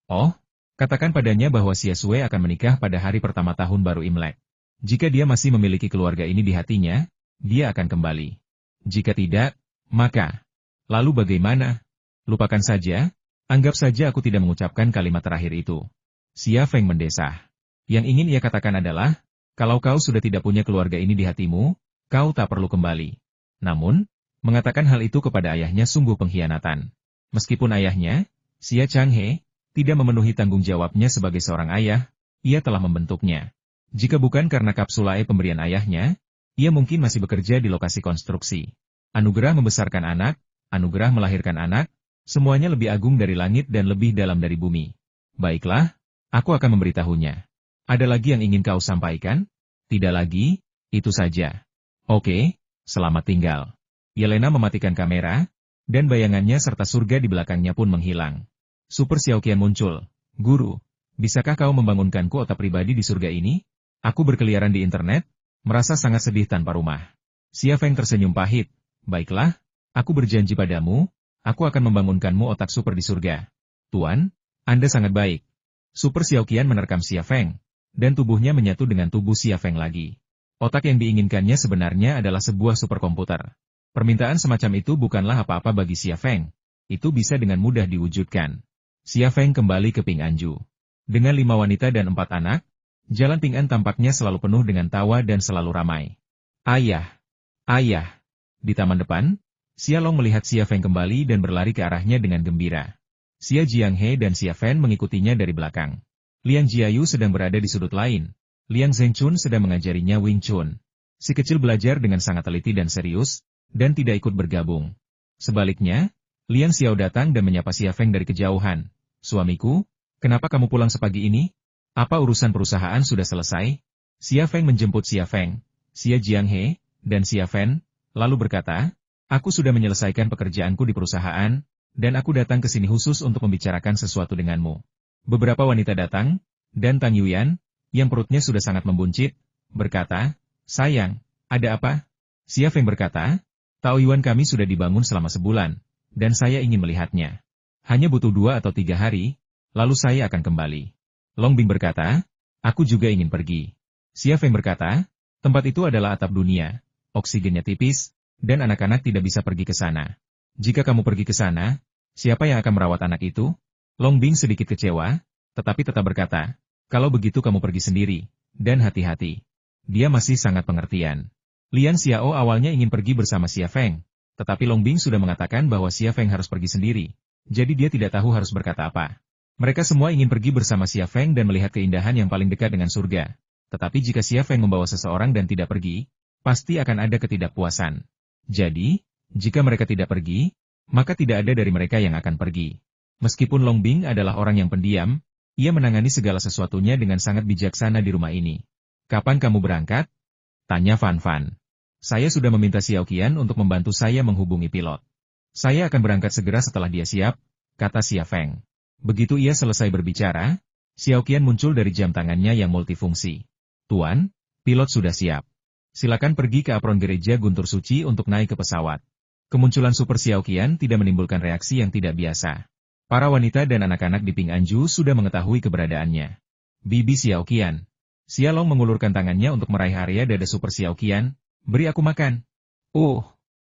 Oh, katakan padanya bahwa Xia Sui akan menikah pada hari pertama tahun baru Imlek. Jika dia masih memiliki keluarga ini di hatinya, dia akan kembali. Jika tidak, maka... Lalu bagaimana? Lupakan saja, anggap saja aku tidak mengucapkan kalimat terakhir itu. Xia Feng mendesah. Yang ingin ia katakan adalah, kalau kau sudah tidak punya keluarga ini di hatimu, kau tak perlu kembali. Namun, mengatakan hal itu kepada ayahnya sungguh pengkhianatan. Meskipun ayahnya, Xia Changhe, tidak memenuhi tanggung jawabnya sebagai seorang ayah, ia telah membentuknya. Jika bukan karena kapsulae pemberian ayahnya, ia mungkin masih bekerja di lokasi konstruksi. Anugerah membesarkan anak, anugerah melahirkan anak, semuanya lebih agung dari langit dan lebih dalam dari bumi. Baiklah, aku akan memberitahunya. Ada lagi yang ingin kau sampaikan? Tidak lagi, itu saja. Oke, selamat tinggal. Yelena mematikan kamera, dan bayangannya serta surga di belakangnya pun menghilang. Super Xiaoqian muncul. Guru, bisakah kau membangunkanku otak pribadi di surga ini? Aku berkeliaran di internet, merasa sangat sedih tanpa rumah. Xia Feng tersenyum pahit. Baiklah, aku berjanji padamu, aku akan membangunkanmu otak super di surga. Tuan, Anda sangat baik. Super Xiaoqian menerkam Xia Feng, dan tubuhnya menyatu dengan tubuh Xia Feng lagi. Otak yang diinginkannya sebenarnya adalah sebuah superkomputer. Permintaan semacam itu bukanlah apa-apa bagi Xia Feng. Itu bisa dengan mudah diwujudkan. Xia Feng kembali ke Ping Anju. Dengan 5 wanita dan 4 anak, Jalan Ping An tampaknya selalu penuh dengan tawa dan selalu ramai. Ayah! Ayah! Di taman depan, Xia Long melihat Xia Feng kembali dan berlari ke arahnya dengan gembira. Xia Jianghe dan Xia Fen mengikutinya dari belakang. Liang Jiayu sedang berada di sudut lain. Liang Zhengchun sedang mengajarinya Wing Chun. Si kecil belajar dengan sangat teliti dan serius, dan tidak ikut bergabung. Sebaliknya, Liang Xiao datang dan menyapa Xia Feng dari kejauhan. Suamiku, kenapa kamu pulang sepagi ini? Apa urusan perusahaan sudah selesai? Xia Feng menjemput Xia Feng, Xia Jianghe, dan Xia Fen, lalu berkata, aku sudah menyelesaikan pekerjaanku di perusahaan, dan aku datang ke sini khusus untuk membicarakan sesuatu denganmu. Beberapa wanita datang, dan Tang Yuyan, yang perutnya sudah sangat membuncit, berkata, sayang, ada apa? Xia Feng berkata, Taoyuan kami sudah dibangun selama sebulan, dan saya ingin melihatnya. Hanya butuh 2 atau 3 hari, lalu saya akan kembali. Long Bing berkata, aku juga ingin pergi. Xia Feng berkata, tempat itu adalah atap dunia, oksigennya tipis, dan anak-anak tidak bisa pergi ke sana. Jika kamu pergi ke sana, siapa yang akan merawat anak itu? Long Bing sedikit kecewa, tetapi tetap berkata, kalau begitu kamu pergi sendiri, dan hati-hati. Dia masih sangat pengertian. Lian Xiao awalnya ingin pergi bersama Xia Feng, tetapi Long Bing sudah mengatakan bahwa Xia Feng harus pergi sendiri, jadi dia tidak tahu harus berkata apa. Mereka semua ingin pergi bersama Xia Feng dan melihat keindahan yang paling dekat dengan surga. Tetapi jika Xia Feng membawa seseorang dan tidak pergi, pasti akan ada ketidakpuasan. Jadi, jika mereka tidak pergi, maka tidak ada dari mereka yang akan pergi. Meskipun Long Bing adalah orang yang pendiam, ia menangani segala sesuatunya dengan sangat bijaksana di rumah ini. Kapan kamu berangkat? Tanya Fan Fan. Saya sudah meminta Xiao Qian untuk membantu saya menghubungi pilot. Saya akan berangkat segera setelah dia siap, kata Xia Feng. Begitu ia selesai berbicara, Xiao Qian muncul dari jam tangannya yang multifungsi. Tuan, pilot sudah siap. Silakan pergi ke apron gereja Guntur Suci untuk naik ke pesawat. Kemunculan Super Xiaoqian tidak menimbulkan reaksi yang tidak biasa. Para wanita dan anak-anak di Ping Anju sudah mengetahui keberadaannya. Bibi Xiaoqian. Xiaolong mengulurkan tangannya untuk meraih area dada Super Xiaoqian. Beri aku makan.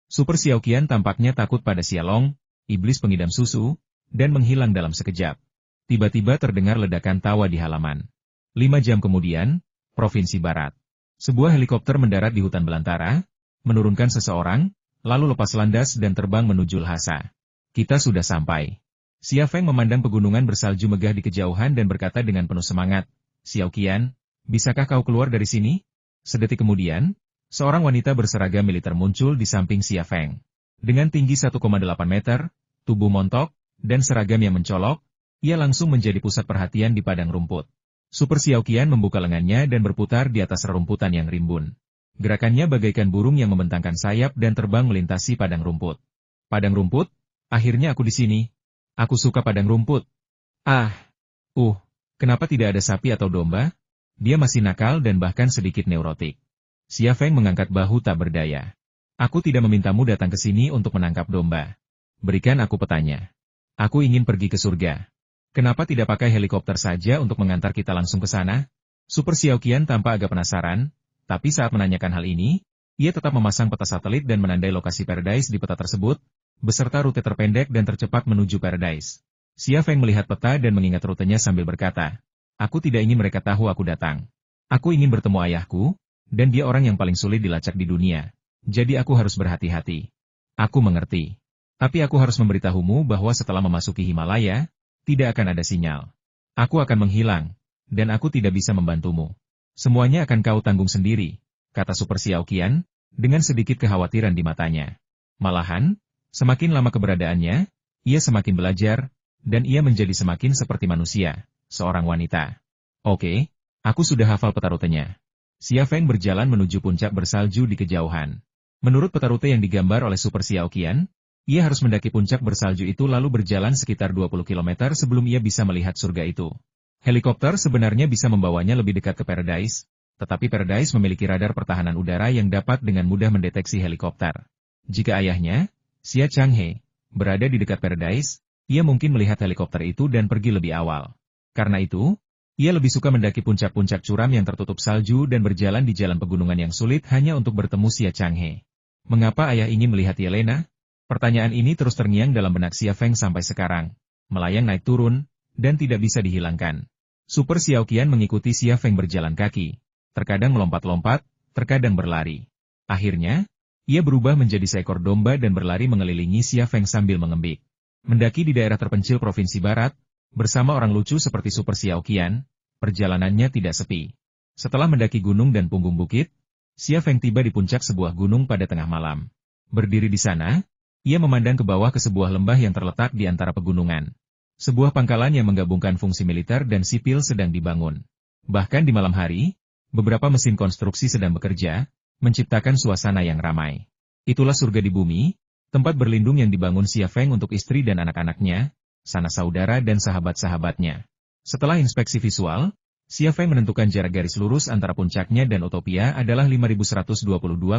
Super Xiaoqian tampaknya takut pada Xiaolong, iblis pengidam susu, dan menghilang dalam sekejap. Tiba-tiba terdengar ledakan tawa di halaman. 5 jam kemudian, Provinsi Barat. Sebuah helikopter mendarat di hutan belantara, menurunkan seseorang, lalu lepas landas dan terbang menuju Lhasa. Kita sudah sampai. Xia Feng memandang pegunungan bersalju megah di kejauhan dan berkata dengan penuh semangat, Xiaoqian, bisakah kau keluar dari sini? Sedetik kemudian, seorang wanita berseragam militer muncul di samping Xia Feng. Dengan tinggi 1,8 meter, tubuh montok, dan seragam yang mencolok, ia langsung menjadi pusat perhatian di padang rumput. Super Xiaoqian membuka lengannya dan berputar di atas rerumputan yang rimbun. Gerakannya bagaikan burung yang membentangkan sayap dan terbang melintasi padang rumput. Padang rumput? Akhirnya aku di sini. Aku suka padang rumput. Kenapa tidak ada sapi atau domba? Dia masih nakal dan bahkan sedikit neurotik. Xia Feng mengangkat bahu tak berdaya. Aku tidak memintamu datang ke sini untuk menangkap domba. Berikan aku petanya. Aku ingin pergi ke surga. Kenapa tidak pakai helikopter saja untuk mengantar kita langsung ke sana? Super Xiaoqian tampak agak penasaran, tapi saat menanyakan hal ini, ia tetap memasang peta satelit dan menandai lokasi Paradise di peta tersebut, beserta rute terpendek dan tercepat menuju Paradise. Xia Feng melihat peta dan mengingat rutenya sambil berkata, aku tidak ingin mereka tahu aku datang. Aku ingin bertemu ayahku, dan dia orang yang paling sulit dilacak di dunia. Jadi aku harus berhati-hati. Aku mengerti. Tapi aku harus memberitahumu bahwa setelah memasuki Himalaya, tidak akan ada sinyal. Aku akan menghilang, dan aku tidak bisa membantumu. Semuanya akan kau tanggung sendiri, kata Super Xiaoqian, dengan sedikit kekhawatiran di matanya. Malahan, semakin lama keberadaannya, ia semakin belajar, dan ia menjadi semakin seperti manusia, seorang wanita. Oke, aku sudah hafal peta rutenya. Xia Feng berjalan menuju puncak bersalju di kejauhan. Menurut peta rute yang digambar oleh Super Xiaoqian, ia harus mendaki puncak bersalju itu lalu berjalan sekitar 20 km sebelum ia bisa melihat surga itu. Helikopter sebenarnya bisa membawanya lebih dekat ke Paradise, tetapi Paradise memiliki radar pertahanan udara yang dapat dengan mudah mendeteksi helikopter. Jika ayahnya, Xia Changhe, berada di dekat Paradise, ia mungkin melihat helikopter itu dan pergi lebih awal. Karena itu, ia lebih suka mendaki puncak-puncak curam yang tertutup salju dan berjalan di jalan pegunungan yang sulit hanya untuk bertemu Xia Changhe. Mengapa ayah ingin melihat Yelena? Pertanyaan ini terus terngiang dalam benak Xia Feng sampai sekarang, melayang naik turun, dan tidak bisa dihilangkan. Super Xiaoqian mengikuti Xia Feng berjalan kaki, terkadang melompat-lompat, terkadang berlari. Akhirnya, ia berubah menjadi seekor domba dan berlari mengelilingi Xia Feng sambil mengembik. Mendaki di daerah terpencil Provinsi Barat, bersama orang lucu seperti Super Xiaoqian, perjalanannya tidak sepi. Setelah mendaki gunung dan punggung bukit, Xia Feng tiba di puncak sebuah gunung pada tengah malam. Berdiri di sana, ia memandang ke bawah ke sebuah lembah yang terletak di antara pegunungan. Sebuah pangkalan yang menggabungkan fungsi militer dan sipil sedang dibangun. Bahkan di malam hari, beberapa mesin konstruksi sedang bekerja, menciptakan suasana yang ramai. Itulah surga di bumi, tempat berlindung yang dibangun Xia Feng untuk istri dan anak-anaknya, sanak saudara dan sahabat-sahabatnya. Setelah inspeksi visual, Xia Feng menentukan jarak garis lurus antara puncaknya dan Utopia adalah 5122,32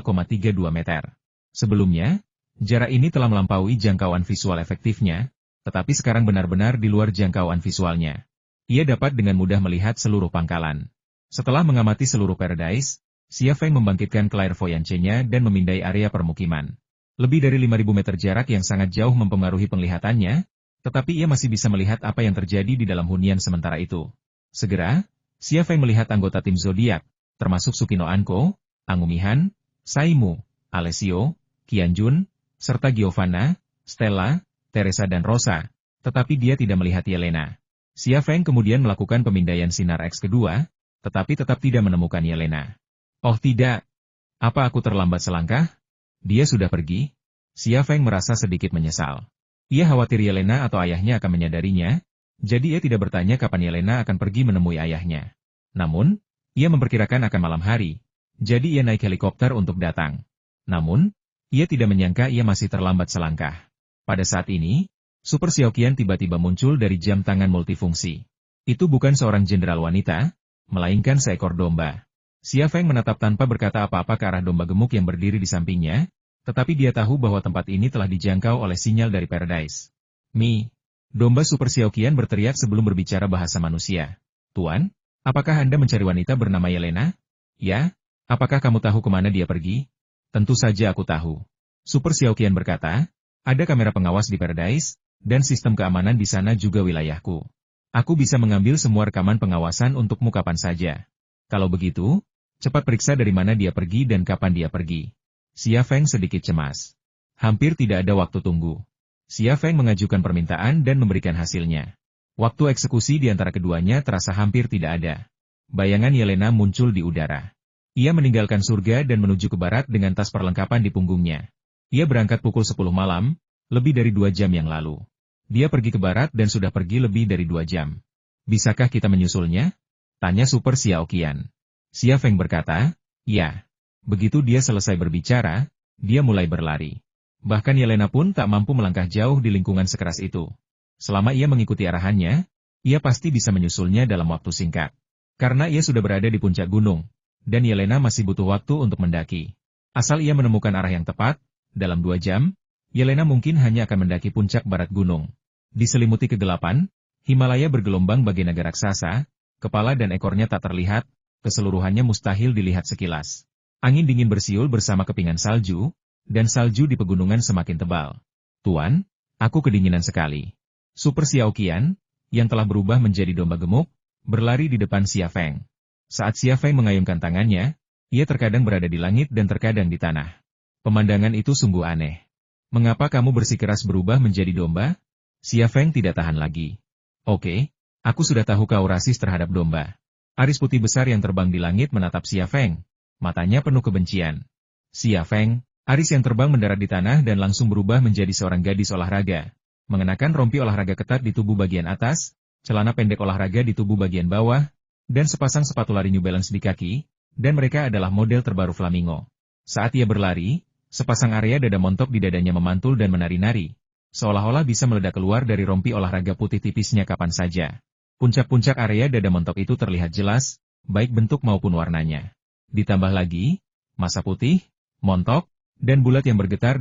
meter. Sebelumnya, jarak ini telah melampaui jangkauan visual efektifnya, tetapi sekarang benar-benar di luar jangkauan visualnya. Ia dapat dengan mudah melihat seluruh pangkalan. Setelah mengamati seluruh Paradise, Xia Feng membangkitkan clairvoyance-nya dan memindai area permukiman. Lebih dari 5.000 meter jarak yang sangat jauh mempengaruhi penglihatannya, tetapi ia masih bisa melihat apa yang terjadi di dalam hunian sementara itu. Segera, Xia Feng melihat anggota tim zodiak, termasuk Sukino Anko, Angumihan, Saimu, Alessio, Qianjun, serta Giovanna, Stella, Teresa dan Rosa, tetapi dia tidak melihat Yelena. Xia Feng kemudian melakukan pemindaian sinar X kedua, tetapi tetap tidak menemukan Yelena. Oh tidak! Apa aku terlambat selangkah? Dia sudah pergi? Xia Feng merasa sedikit menyesal. Ia khawatir Yelena atau ayahnya akan menyadarinya, jadi ia tidak bertanya kapan Yelena akan pergi menemui ayahnya. Namun, ia memperkirakan akan malam hari, jadi ia naik helikopter untuk datang. Namun, ia tidak menyangka ia masih terlambat selangkah. Pada saat ini, Super Xiaoqian tiba-tiba muncul dari jam tangan multifungsi. Itu bukan seorang jenderal wanita, melainkan seekor domba. Xia Feng menatap tanpa berkata apa-apa ke arah domba gemuk yang berdiri di sampingnya, Tetapi dia tahu bahwa tempat ini telah dijangkau oleh sinyal dari Paradise. Mi, domba Super Xiaoqian berteriak sebelum berbicara bahasa manusia. Tuan, apakah Anda mencari wanita bernama Yelena? Ya, apakah kamu tahu kemana dia pergi? Tentu saja aku tahu. Super Xiaoqian berkata, ada kamera pengawas di Paradise, dan sistem keamanan di sana juga wilayahku. Aku bisa mengambil semua rekaman pengawasan untukmu kapan saja. Kalau begitu, cepat periksa dari mana dia pergi dan kapan dia pergi. Xia Feng sedikit cemas. Hampir tidak ada waktu tunggu. Xia Feng mengajukan permintaan dan memberikan hasilnya. Waktu eksekusi di antara keduanya terasa hampir tidak ada. Bayangan Yelena muncul di udara. Ia meninggalkan surga dan menuju ke barat dengan tas perlengkapan di punggungnya. Ia berangkat pukul 10 malam, lebih dari 2 jam yang lalu. Dia pergi ke barat dan sudah pergi lebih dari 2 jam. Bisakah kita menyusulnya? Tanya Super Xiaoqian. Xia Feng berkata, ya. Begitu dia selesai berbicara, dia mulai berlari. Bahkan Yelena pun tak mampu melangkah jauh di lingkungan sekeras itu. Selama ia mengikuti arahannya, ia pasti bisa menyusulnya dalam waktu singkat. Karena ia sudah berada di puncak gunung, dan Yelena masih butuh waktu untuk mendaki. Asal ia menemukan arah yang tepat, dalam 2 jam, Yelena mungkin hanya akan mendaki puncak barat gunung. Diselimuti kegelapan, Himalaya bergelombang bagai naga raksasa, kepala dan ekornya tak terlihat, keseluruhannya mustahil dilihat sekilas. Angin dingin bersiul bersama kepingan salju, dan salju di pegunungan semakin tebal. Tuan, aku kedinginan sekali. Super Xiaoqian, yang telah berubah menjadi domba gemuk, berlari di depan Xia Feng. Saat Xia Feng mengayunkan tangannya, ia terkadang berada di langit dan terkadang di tanah. Pemandangan itu sungguh aneh. Mengapa kamu bersikeras berubah menjadi domba? Xia Feng tidak tahan lagi. Oke, aku sudah tahu kau rasis terhadap domba. Aris putih besar yang terbang di langit menatap Xia Feng. Matanya penuh kebencian. Xia Feng, aris yang terbang mendarat di tanah dan langsung berubah menjadi seorang gadis olahraga. Mengenakan rompi olahraga ketat di tubuh bagian atas, celana pendek olahraga di tubuh bagian bawah, dan sepasang sepatu lari New Balance di kaki, dan mereka adalah model terbaru Flamingo. Saat ia berlari, sepasang area dada montok di dadanya memantul dan menari-nari, seolah-olah bisa meledak keluar dari rompi olahraga putih tipisnya kapan saja. Puncak-puncak area dada montok itu terlihat jelas, baik bentuk maupun warnanya. Ditambah lagi, massa putih, montok, dan bulat yang bergetar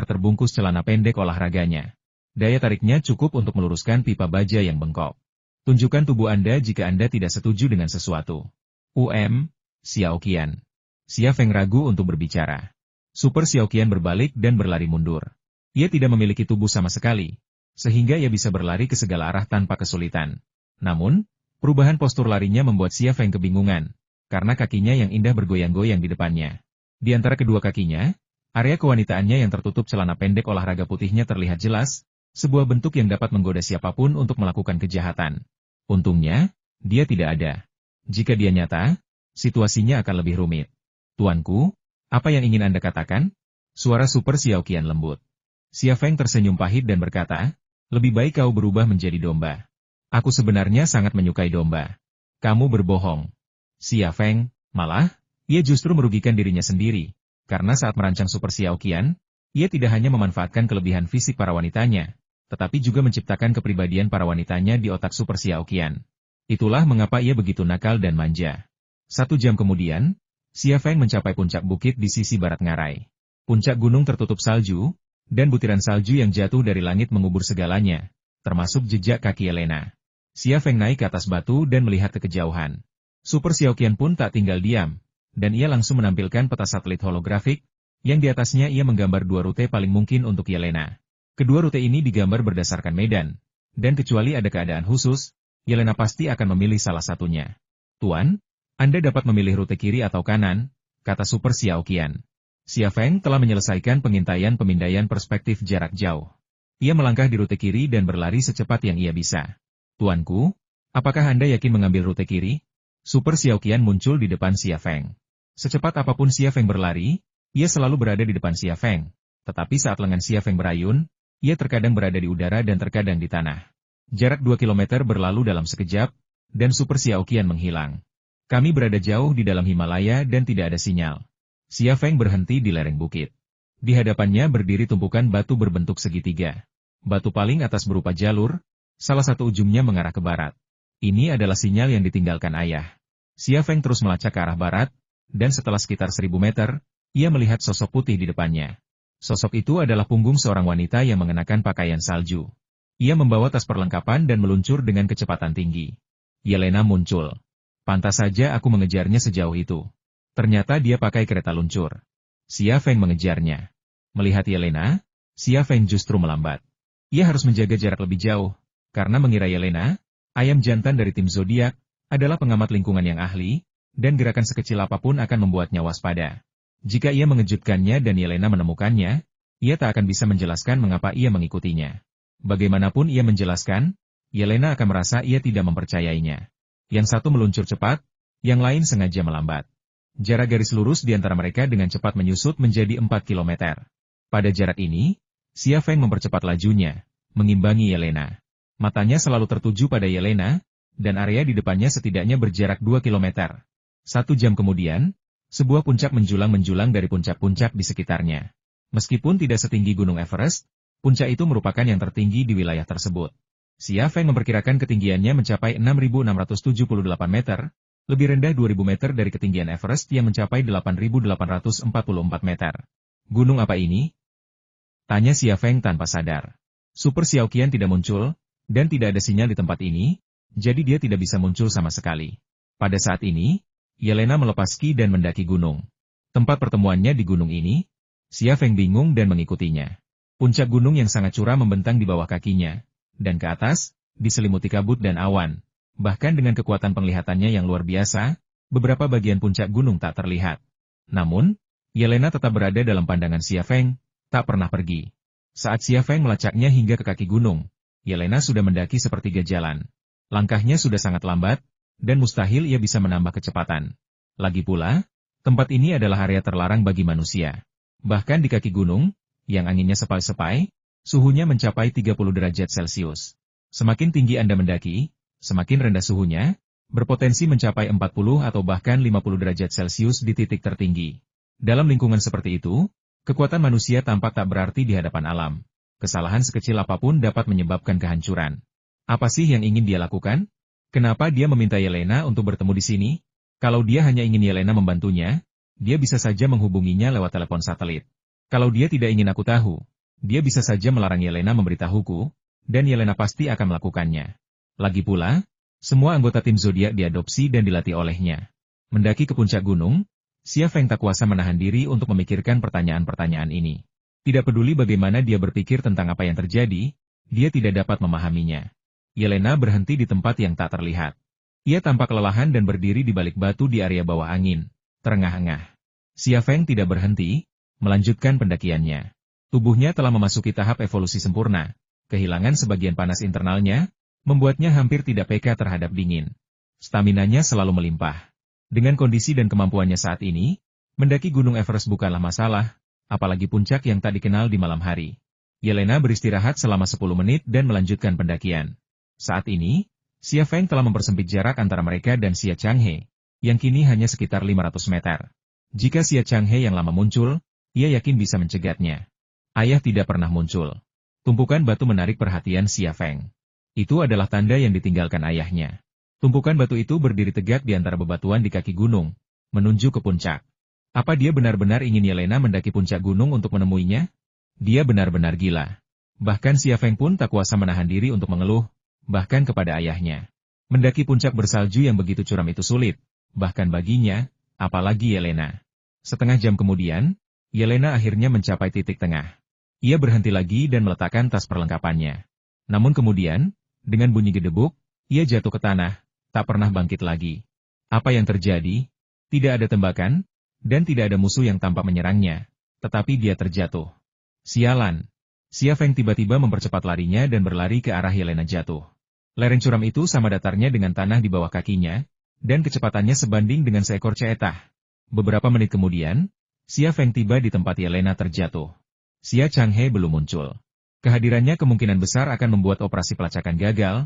terbungkus celana pendek olahraganya. Daya tariknya cukup untuk meluruskan pipa baja yang bengkok. Tunjukkan tubuh Anda jika Anda tidak setuju dengan sesuatu. Xiaoqian. Xia Feng ragu untuk berbicara. Super Xiaoqian berbalik dan berlari mundur. Ia tidak memiliki tubuh sama sekali, sehingga ia bisa berlari ke segala arah tanpa kesulitan. Namun, perubahan postur larinya membuat Xia Feng kebingungan. Karena kakinya yang indah bergoyang-goyang di depannya. Di antara kedua kakinya, area kewanitaannya yang tertutup celana pendek olahraga putihnya terlihat jelas, sebuah bentuk yang dapat menggoda siapapun untuk melakukan kejahatan. Untungnya, dia tidak ada. Jika dia nyata, situasinya akan lebih rumit. Tuanku, apa yang ingin Anda katakan? Suara Super Xiaoqian lembut. Xia Feng tersenyum pahit dan berkata, lebih baik kau berubah menjadi domba. Aku sebenarnya sangat menyukai domba. Kamu berbohong. Xia Feng, malah, ia justru merugikan dirinya sendiri, karena saat merancang Super Xiaoqian, ia tidak hanya memanfaatkan kelebihan fisik para wanitanya, tetapi juga menciptakan kepribadian para wanitanya di otak Super Xiaoqian. Itulah mengapa ia begitu nakal dan manja. 1 jam kemudian, Xia Feng mencapai puncak bukit di sisi barat ngarai. Puncak gunung tertutup salju, dan butiran salju yang jatuh dari langit mengubur segalanya, termasuk jejak kaki Yelena. Xia Feng naik ke atas batu dan melihat ke kejauhan. Super Xiaoqian pun tak tinggal diam, dan ia langsung menampilkan peta satelit holografik, yang di atasnya ia menggambar 2 rute paling mungkin untuk Yelena. Kedua rute ini digambar berdasarkan medan, dan kecuali ada keadaan khusus, Yelena pasti akan memilih salah satunya. Tuan, Anda dapat memilih rute kiri atau kanan, kata Super Xiaoqian. Xia Feng telah menyelesaikan pengintaian pemindaian perspektif jarak jauh. Ia melangkah di rute kiri dan berlari secepat yang ia bisa. Tuanku, apakah Anda yakin mengambil rute kiri? Super Xiaoqian muncul di depan Xia Feng. Secepat apapun Xia Feng berlari, ia selalu berada di depan Xia Feng. Tetapi saat lengan Xia Feng berayun, ia terkadang berada di udara dan terkadang di tanah. Jarak 2 kilometer berlalu dalam sekejap, dan Super Xiaoqian menghilang. Kami berada jauh di dalam Himalaya dan tidak ada sinyal. Xia Feng berhenti di lereng bukit. Di hadapannya berdiri tumpukan batu berbentuk segitiga. Batu paling atas berupa jalur, salah satu ujungnya mengarah ke barat. Ini adalah sinyal yang ditinggalkan ayah. Xia Feng terus melacak ke arah barat, dan setelah sekitar 1000 meter, ia melihat sosok putih di depannya. Sosok itu adalah punggung seorang wanita yang mengenakan pakaian salju. Ia membawa tas perlengkapan dan meluncur dengan kecepatan tinggi. Yelena muncul. Pantas saja aku mengejarnya sejauh itu. Ternyata dia pakai kereta luncur. Xia Feng mengejarnya. Melihat Yelena, Xia Feng justru melambat. Ia harus menjaga jarak lebih jauh, karena mengira Yelena, ayam jantan dari tim zodiak, adalah pengamat lingkungan yang ahli, dan gerakan sekecil apapun akan membuatnya waspada. Jika ia mengejutkannya dan Yelena menemukannya, ia tak akan bisa menjelaskan mengapa ia mengikutinya. Bagaimanapun ia menjelaskan, Yelena akan merasa ia tidak mempercayainya. Yang satu meluncur cepat, yang lain sengaja melambat. Jarak garis lurus di antara mereka dengan cepat menyusut menjadi 4 kilometer. Pada jarak ini, Xia Feng mempercepat lajunya, mengimbangi Yelena. Matanya selalu tertuju pada Yelena, dan area di depannya setidaknya berjarak 2 kilometer. 1 jam kemudian, sebuah puncak menjulang-menjulang dari puncak-puncak di sekitarnya. Meskipun tidak setinggi Gunung Everest, puncak itu merupakan yang tertinggi di wilayah tersebut. Xia Feng memperkirakan ketinggiannya mencapai 6.678 meter, lebih rendah 2.000 meter dari ketinggian Everest yang mencapai 8.844 meter. Gunung apa ini? Tanya Xia Feng tanpa sadar. Super Xiaoqian tidak muncul, dan tidak ada sinyal di tempat ini, jadi dia tidak bisa muncul sama sekali. Pada saat ini, Yelena melepas ski dan mendaki gunung. Tempat pertemuannya di gunung ini, Xia Feng bingung dan mengikutinya. Puncak gunung yang sangat curam membentang di bawah kakinya, dan ke atas, diselimuti kabut dan awan. Bahkan dengan kekuatan penglihatannya yang luar biasa, beberapa bagian puncak gunung tak terlihat. Namun, Yelena tetap berada dalam pandangan Xia Feng, tak pernah pergi. Saat Xia Feng melacaknya hingga ke kaki gunung, Yelena sudah mendaki sepertiga jalan. Langkahnya sudah sangat lambat, dan mustahil ia bisa menambah kecepatan. Lagi pula, tempat ini adalah area terlarang bagi manusia. Bahkan di kaki gunung, yang anginnya sepai-sepai, suhunya mencapai 30 derajat Celcius. Semakin tinggi Anda mendaki, semakin rendah suhunya, berpotensi mencapai 40 atau bahkan 50 derajat Celcius di titik tertinggi. Dalam lingkungan seperti itu, kekuatan manusia tampak tak berarti di hadapan alam. Kesalahan sekecil apapun dapat menyebabkan kehancuran. Apa sih yang ingin dia lakukan? Kenapa dia meminta Yelena untuk bertemu di sini? Kalau dia hanya ingin Yelena membantunya, dia bisa saja menghubunginya lewat telepon satelit. Kalau dia tidak ingin aku tahu, dia bisa saja melarang Yelena memberitahuku, dan Yelena pasti akan melakukannya. Lagi pula, semua anggota tim zodiak diadopsi dan dilatih olehnya. Mendaki ke puncak gunung, Xia Feng tak kuasa menahan diri untuk memikirkan pertanyaan-pertanyaan ini. Tidak peduli bagaimana dia berpikir tentang apa yang terjadi, dia tidak dapat memahaminya. Yelena berhenti di tempat yang tak terlihat. Ia tampak kelelahan dan berdiri di balik batu di area bawah angin, terengah-engah. Xia Feng tidak berhenti, melanjutkan pendakiannya. Tubuhnya telah memasuki tahap evolusi sempurna. Kehilangan sebagian panas internalnya, membuatnya hampir tidak peka terhadap dingin. Staminanya selalu melimpah. Dengan kondisi dan kemampuannya saat ini, mendaki Gunung Everest bukanlah masalah, apalagi puncak yang tak dikenal di malam hari. Yelena beristirahat selama 10 menit dan melanjutkan pendakian. Saat ini, Xia Feng telah mempersempit jarak antara mereka dan Xia Changhe, yang kini hanya sekitar 500 meter. Jika Xia Changhe yang lama muncul, ia yakin bisa mencegatnya. Ayah tidak pernah muncul. Tumpukan batu menarik perhatian Xia Feng. Itu adalah tanda yang ditinggalkan ayahnya. Tumpukan batu itu berdiri tegak di antara bebatuan di kaki gunung, menuju ke puncak. Apa dia benar-benar ingin Yelena mendaki puncak gunung untuk menemuinya? Dia benar-benar gila. Bahkan Xia Feng pun tak kuasa menahan diri untuk mengeluh, bahkan kepada ayahnya. Mendaki puncak bersalju yang begitu curam itu sulit, bahkan baginya, apalagi Yelena. Setengah jam kemudian, Yelena akhirnya mencapai titik tengah. Ia berhenti lagi dan meletakkan tas perlengkapannya. Namun kemudian, dengan bunyi gedebuk, ia jatuh ke tanah, tak pernah bangkit lagi. Apa yang terjadi? Tidak ada tembakan, dan tidak ada musuh yang tampak menyerangnya, tetapi dia terjatuh. Sialan! Xia Feng tiba-tiba mempercepat larinya dan berlari ke arah Yelena jatuh. Lereng curam itu sama datarnya dengan tanah di bawah kakinya, dan kecepatannya sebanding dengan seekor ceetah. Beberapa menit kemudian, Xia Feng tiba di tempat Yelena terjatuh. Xia Changhe belum muncul. Kehadirannya kemungkinan besar akan membuat operasi pelacakan gagal,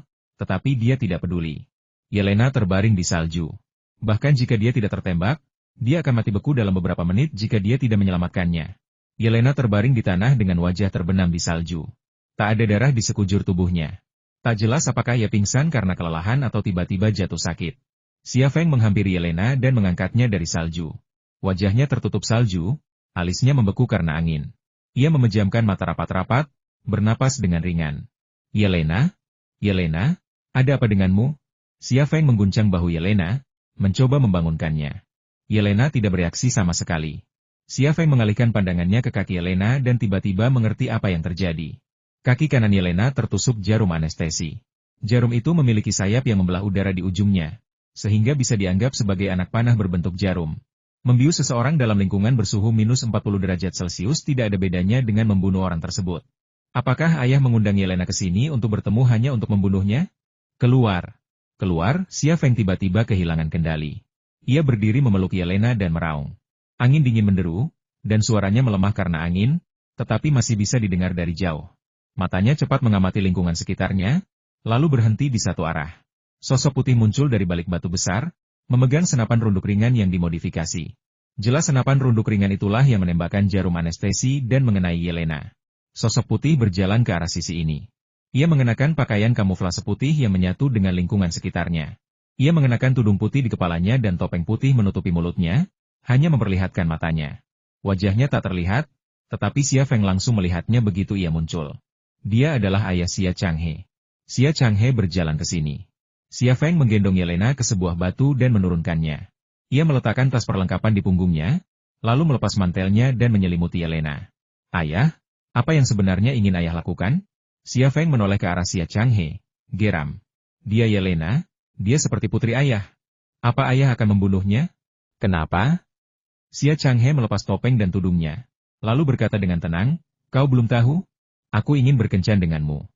tetapi dia tidak peduli. Yelena terbaring di salju. Bahkan jika dia tidak tertembak, dia akan mati beku dalam beberapa menit jika dia tidak menyelamatkannya. Yelena terbaring di tanah dengan wajah terbenam di salju. Tak ada darah di sekujur tubuhnya. Tak jelas apakah ia pingsan karena kelelahan atau tiba-tiba jatuh sakit. Xia Feng menghampiri Yelena dan mengangkatnya dari salju. Wajahnya tertutup salju, alisnya membeku karena angin. Ia memejamkan mata rapat-rapat, bernapas dengan ringan. Yelena? Yelena? Ada apa denganmu? Xia Feng mengguncang bahu Yelena, mencoba membangunkannya. Yelena tidak bereaksi sama sekali. Xia Feng mengalihkan pandangannya ke kaki Yelena dan tiba-tiba mengerti apa yang terjadi. Kaki kanan Yelena tertusuk jarum anestesi. Jarum itu memiliki sayap yang membelah udara di ujungnya, sehingga bisa dianggap sebagai anak panah berbentuk jarum. Membius seseorang dalam lingkungan bersuhu minus 40 derajat Celcius tidak ada bedanya dengan membunuh orang tersebut. Apakah ayah mengundang Yelena ke sini untuk bertemu hanya untuk membunuhnya? Keluar! Keluar, Xia Feng tiba-tiba kehilangan kendali. Ia berdiri memeluk Yelena dan meraung. Angin dingin menderu, dan suaranya melemah karena angin, tetapi masih bisa didengar dari jauh. Matanya cepat mengamati lingkungan sekitarnya, lalu berhenti di satu arah. Sosok putih muncul dari balik batu besar, memegang senapan runduk ringan yang dimodifikasi. Jelas senapan runduk ringan itulah yang menembakkan jarum anestesi dan mengenai Yelena. Sosok putih berjalan ke arah sisi ini. Ia mengenakan pakaian kamuflase putih yang menyatu dengan lingkungan sekitarnya. Ia mengenakan tudung putih di kepalanya dan topeng putih menutupi mulutnya, hanya memperlihatkan matanya. Wajahnya tak terlihat, tetapi Xia Feng langsung melihatnya begitu ia muncul. Dia adalah ayah Xia Changhe. Xia Changhe berjalan ke sini. Xia Feng menggendong Yelena ke sebuah batu dan menurunkannya. Ia meletakkan tas perlengkapan di punggungnya, lalu melepas mantelnya dan menyelimuti Yelena. Ayah, apa yang sebenarnya ingin ayah lakukan? Xia Feng menoleh ke arah Xia Changhe. Geram. Dia Yelena, dia seperti putri ayah. Apa ayah akan membunuhnya? Kenapa? Xia Changhe melepas topeng dan tudungnya. Lalu berkata dengan tenang, kau belum tahu? Aku ingin berkencan denganmu.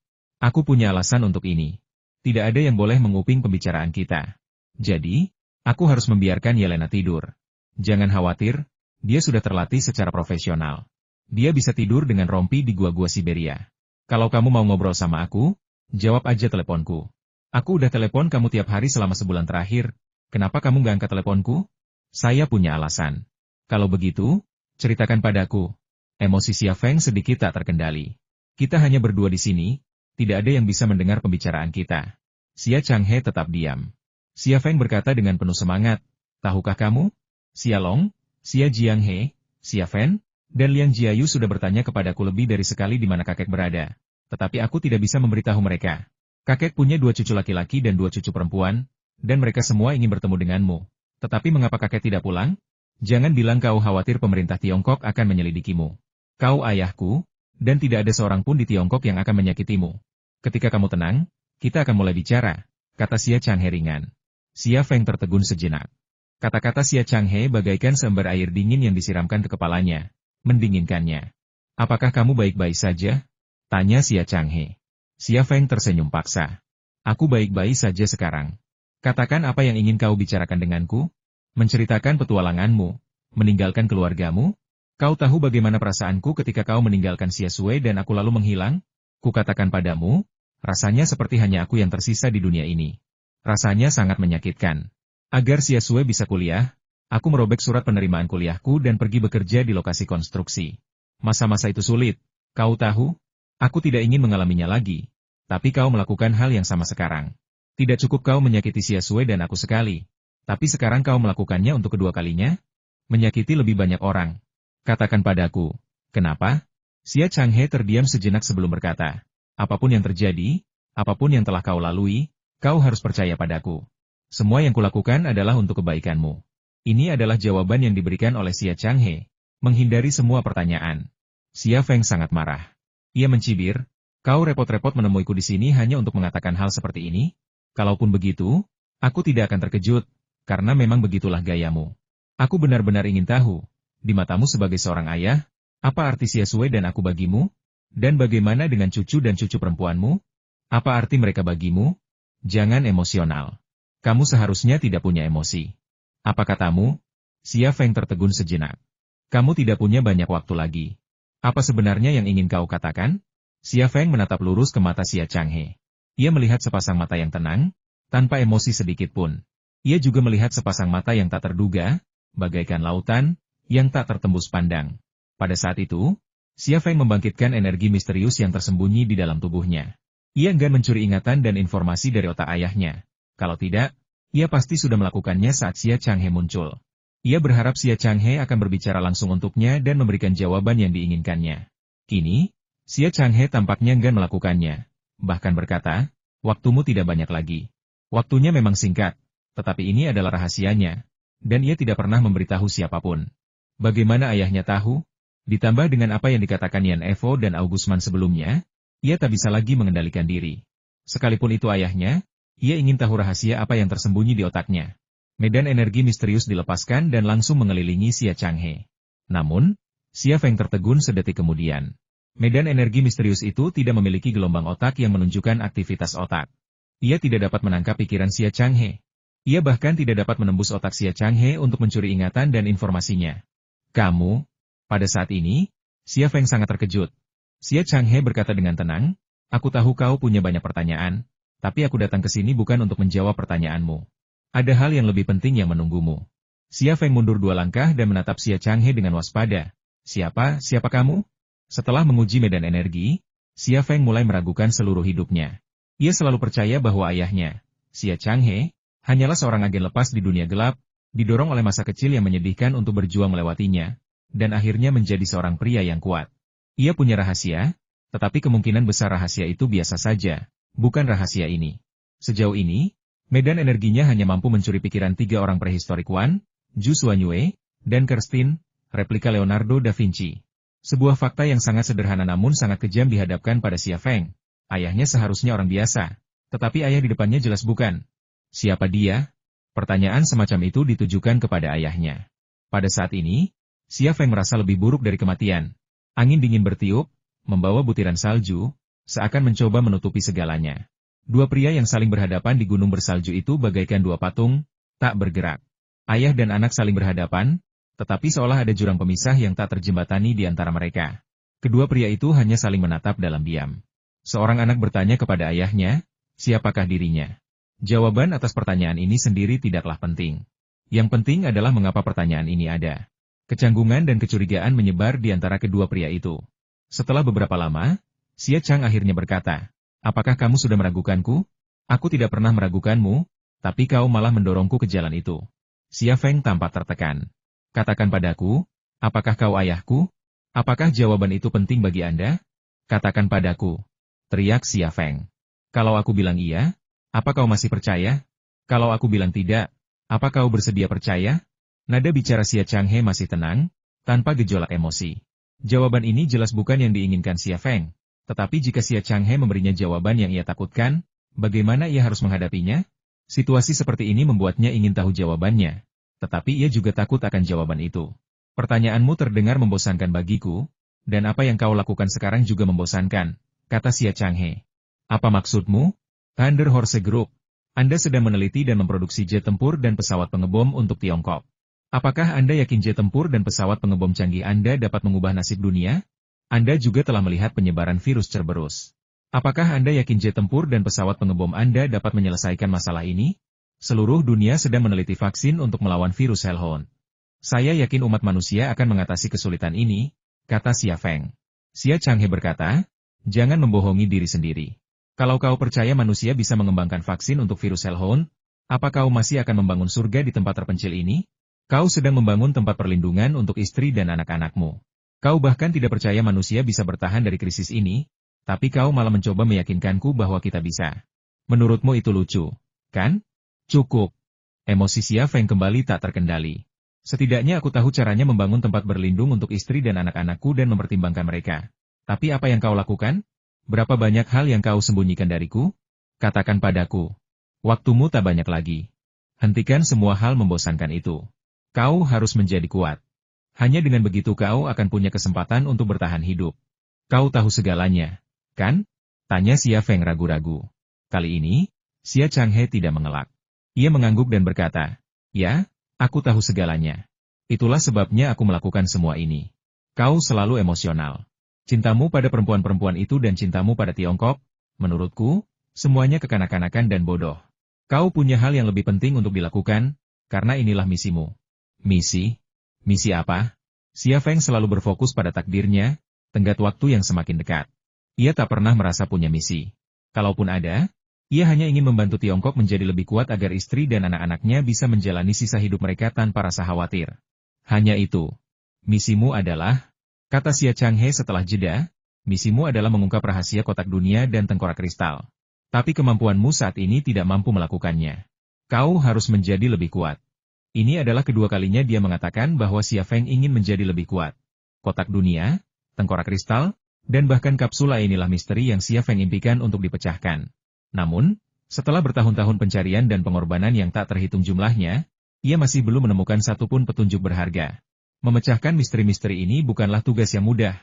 Aku punya alasan untuk ini. Tidak ada yang boleh menguping pembicaraan kita. Jadi, aku harus membiarkan Yelena tidur. Jangan khawatir, dia sudah terlatih secara profesional. Dia bisa tidur dengan rompi di gua-gua Siberia. Kalau kamu mau ngobrol sama aku, jawab aja teleponku. Aku udah telepon kamu tiap hari selama sebulan terakhir, kenapa kamu gak angkat teleponku? Saya punya alasan. Kalau begitu, ceritakan padaku. Emosi Xia Feng sedikit tak terkendali. Kita hanya berdua di sini, tidak ada yang bisa mendengar pembicaraan kita. Xia Changhe tetap diam. Xia Feng berkata dengan penuh semangat, tahukah kamu? Xia Long, Xia Jianghe, Xia Fen, dan Liang Jiayu sudah bertanya kepadaku lebih dari sekali di mana kakek berada. Tetapi aku tidak bisa memberitahu mereka. Kakek punya 2 cucu laki-laki dan 2 cucu perempuan, dan mereka semua ingin bertemu denganmu. Tetapi mengapa kakek tidak pulang? Jangan bilang kau khawatir pemerintah Tiongkok akan menyelidikimu. Kau ayahku, dan tidak ada seorang pun di Tiongkok yang akan menyakitimu. Ketika kamu tenang, kita akan mulai bicara, kata Xia Changhe ringan. Xia Feng tertegun sejenak. Kata-kata Xia Changhe bagaikan seember air dingin yang disiramkan ke kepalanya. Mendinginkannya. Apakah kamu baik-baik saja? Tanya Xia Changhe. Xia Feng tersenyum paksa. Aku baik-baik saja sekarang. Katakan apa yang ingin kau bicarakan denganku? Menceritakan petualanganmu, meninggalkan keluargamu? Kau tahu bagaimana perasaanku ketika kau meninggalkan Xia Sui dan aku lalu menghilang? Kukatakan padamu, rasanya seperti hanya aku yang tersisa di dunia ini. Rasanya sangat menyakitkan. Agar Xia Sui bisa kuliah, aku merobek surat penerimaan kuliahku dan pergi bekerja di lokasi konstruksi. Masa-masa itu sulit, kau tahu? Aku tidak ingin mengalaminya lagi. Tapi kau melakukan hal yang sama sekarang. Tidak cukup kau menyakiti Xia Sui dan aku sekali. Tapi sekarang kau melakukannya untuk kedua kalinya? Menyakiti lebih banyak orang. Katakan padaku, kenapa? Xia Changhe terdiam sejenak sebelum berkata, apapun yang terjadi, apapun yang telah kau lalui, kau harus percaya padaku. Semua yang kulakukan adalah untuk kebaikanmu. Ini adalah jawaban yang diberikan oleh Xia Changhe, menghindari semua pertanyaan. Xia Feng sangat marah. Ia mencibir, kau repot-repot menemuiku di sini hanya untuk mengatakan hal seperti ini? Kalaupun begitu, aku tidak akan terkejut, karena memang begitulah gayamu. Aku benar-benar ingin tahu, di matamu sebagai seorang ayah, apa arti Xia Sui dan aku bagimu? Dan bagaimana dengan cucu dan cucu perempuanmu? Apa arti mereka bagimu? Jangan emosional. Kamu seharusnya tidak punya emosi. Apa katamu? Xia Feng tertegun sejenak. Kamu tidak punya banyak waktu lagi. Apa sebenarnya yang ingin kau katakan? Xia Feng menatap lurus ke mata Xia Changhe. Ia melihat sepasang mata yang tenang, tanpa emosi sedikit pun. Ia juga melihat sepasang mata yang tak terduga, bagaikan lautan, yang tak tertembus pandang. Pada saat itu, Xia Feng membangkitkan energi misterius yang tersembunyi di dalam tubuhnya. Ia enggan mencuri ingatan dan informasi dari otak ayahnya. Kalau tidak, ia pasti sudah melakukannya saat Xia Changhe muncul. Ia berharap Xia Changhe akan berbicara langsung untuknya dan memberikan jawaban yang diinginkannya. Kini, Xia Changhe tampaknya enggan melakukannya. Bahkan berkata, waktumu tidak banyak lagi. Waktunya memang singkat, tetapi ini adalah rahasianya. Dan ia tidak pernah memberitahu siapapun. Bagaimana ayahnya tahu? Ditambah dengan apa yang dikatakan Yan Evo dan Augusman sebelumnya, ia tak bisa lagi mengendalikan diri. Sekalipun itu ayahnya, ia ingin tahu rahasia apa yang tersembunyi di otaknya. Medan energi misterius dilepaskan dan langsung mengelilingi Xia Changhe. Namun, Xia Feng tertegun sedetik kemudian. Medan energi misterius itu tidak memiliki gelombang otak yang menunjukkan aktivitas otak. Ia tidak dapat menangkap pikiran Xia Changhe. Ia bahkan tidak dapat menembus otak Xia Changhe untuk mencuri ingatan dan informasinya. Kamu? Pada saat ini, Xia Feng sangat terkejut. Xia Changhe berkata dengan tenang, aku tahu kau punya banyak pertanyaan, tapi aku datang ke sini bukan untuk menjawab pertanyaanmu. Ada hal yang lebih penting yang menunggumu. Xia Feng mundur 2 langkah dan menatap Xia Changhe dengan waspada. Siapa kamu? Setelah menguji medan energi, Xia Feng mulai meragukan seluruh hidupnya. Ia selalu percaya bahwa ayahnya, Xia Changhe, hanyalah seorang agen lepas di dunia gelap, didorong oleh masa kecil yang menyedihkan untuk berjuang melewatinya, dan akhirnya menjadi seorang pria yang kuat. Ia punya rahasia, tetapi kemungkinan besar rahasia itu biasa saja, bukan rahasia ini. Sejauh ini, medan energinya hanya mampu mencuri pikiran 3 orang prehistorik Wan, Zhu Xuanyue, dan Kirsten, replika Leonardo da Vinci. Sebuah fakta yang sangat sederhana namun sangat kejam dihadapkan pada Xia Feng. Ayahnya seharusnya orang biasa, tetapi ayah di depannya jelas bukan. Siapa dia? Pertanyaan semacam itu ditujukan kepada ayahnya. Pada saat ini, Xia Feng merasa lebih buruk dari kematian. Angin dingin bertiup, membawa butiran salju, seakan mencoba menutupi segalanya. 2 pria yang saling berhadapan di gunung bersalju itu bagaikan 2 patung, tak bergerak. Ayah dan anak saling berhadapan, tetapi seolah ada jurang pemisah yang tak terjembatani di antara mereka. Kedua pria itu hanya saling menatap dalam diam. Seorang anak bertanya kepada ayahnya, siapakah dirinya? Jawaban atas pertanyaan ini sendiri tidaklah penting. Yang penting adalah mengapa pertanyaan ini ada. Kecanggungan dan kecurigaan menyebar di antara kedua pria itu. Setelah beberapa lama, Xia Chang akhirnya berkata, apakah kamu sudah meragukanku? Aku tidak pernah meragukanmu, tapi kau malah mendorongku ke jalan itu. Xia Feng tampak tertekan. Katakan padaku, apakah kau ayahku? Apakah jawaban itu penting bagi Anda? Katakan padaku. Teriak Xia Feng. Kalau aku bilang iya, apa kau masih percaya? Kalau aku bilang tidak, apa kau bersedia percaya? Nada bicara Xia Changhe masih tenang, tanpa gejolak emosi. Jawaban ini jelas bukan yang diinginkan Xia Feng. Tetapi jika Xia Changhe memberinya jawaban yang ia takutkan, bagaimana ia harus menghadapinya? Situasi seperti ini membuatnya ingin tahu jawabannya. Tetapi ia juga takut akan jawaban itu. Pertanyaanmu terdengar membosankan bagiku, dan apa yang kau lakukan sekarang juga membosankan, kata Xia Changhe. Apa maksudmu? Thunder Horse Group. Anda sedang meneliti dan memproduksi jet tempur dan pesawat pengebom untuk Tiongkok. Apakah Anda yakin jet tempur dan pesawat pengebom canggih Anda dapat mengubah nasib dunia? Anda juga telah melihat penyebaran virus Cerberus. Apakah Anda yakin jet tempur dan pesawat pengebom Anda dapat menyelesaikan masalah ini? Seluruh dunia sedang meneliti vaksin untuk melawan virus Hellhound. Saya yakin umat manusia akan mengatasi kesulitan ini, kata Xia Feng. Xia Changhe berkata, jangan membohongi diri sendiri. Kalau kau percaya manusia bisa mengembangkan vaksin untuk virus Hellhound, apa kau masih akan membangun surga di tempat terpencil ini? Kau sedang membangun tempat perlindungan untuk istri dan anak-anakmu. Kau bahkan tidak percaya manusia bisa bertahan dari krisis ini, tapi kau malah mencoba meyakinkanku bahwa kita bisa. Menurutmu itu lucu, kan? Cukup. Emosi Xia Feng kembali tak terkendali. Setidaknya aku tahu caranya membangun tempat berlindung untuk istri dan anak-anakku dan mempertimbangkan mereka. Tapi apa yang kau lakukan? Berapa banyak hal yang kau sembunyikan dariku? Katakan padaku. Waktumu tak banyak lagi. Hentikan semua hal membosankan itu. Kau harus menjadi kuat. Hanya dengan begitu kau akan punya kesempatan untuk bertahan hidup. Kau tahu segalanya, kan? Tanya Xia Feng ragu-ragu. Kali ini, Xia Changhe tidak mengelak. Ia mengangguk dan berkata, ya, aku tahu segalanya. Itulah sebabnya aku melakukan semua ini. Kau selalu emosional. Cintamu pada perempuan-perempuan itu dan cintamu pada Tiongkok, menurutku, semuanya kekanak-kanakan dan bodoh. Kau punya hal yang lebih penting untuk dilakukan, karena inilah misimu. Misi? Misi apa? Xia Feng selalu berfokus pada takdirnya, tenggat waktu yang semakin dekat. Ia tak pernah merasa punya misi. Kalaupun ada, ia hanya ingin membantu Tiongkok menjadi lebih kuat agar istri dan anak-anaknya bisa menjalani sisa hidup mereka tanpa rasa khawatir. Hanya itu. Misimu adalah, kata Xia Changhe setelah jeda, Misimu adalah mengungkap rahasia kotak dunia dan tengkorak kristal. Tapi kemampuanmu saat ini tidak mampu melakukannya. Kau harus menjadi lebih kuat. Ini adalah kedua kalinya dia mengatakan bahwa Xia Feng ingin menjadi lebih kuat. Kotak dunia, tengkorak kristal, dan bahkan kapsula inilah misteri yang Xia Feng impikan untuk dipecahkan. Namun, setelah bertahun-tahun pencarian dan pengorbanan yang tak terhitung jumlahnya, ia masih belum menemukan satupun petunjuk berharga. Memecahkan misteri-misteri ini bukanlah tugas yang mudah.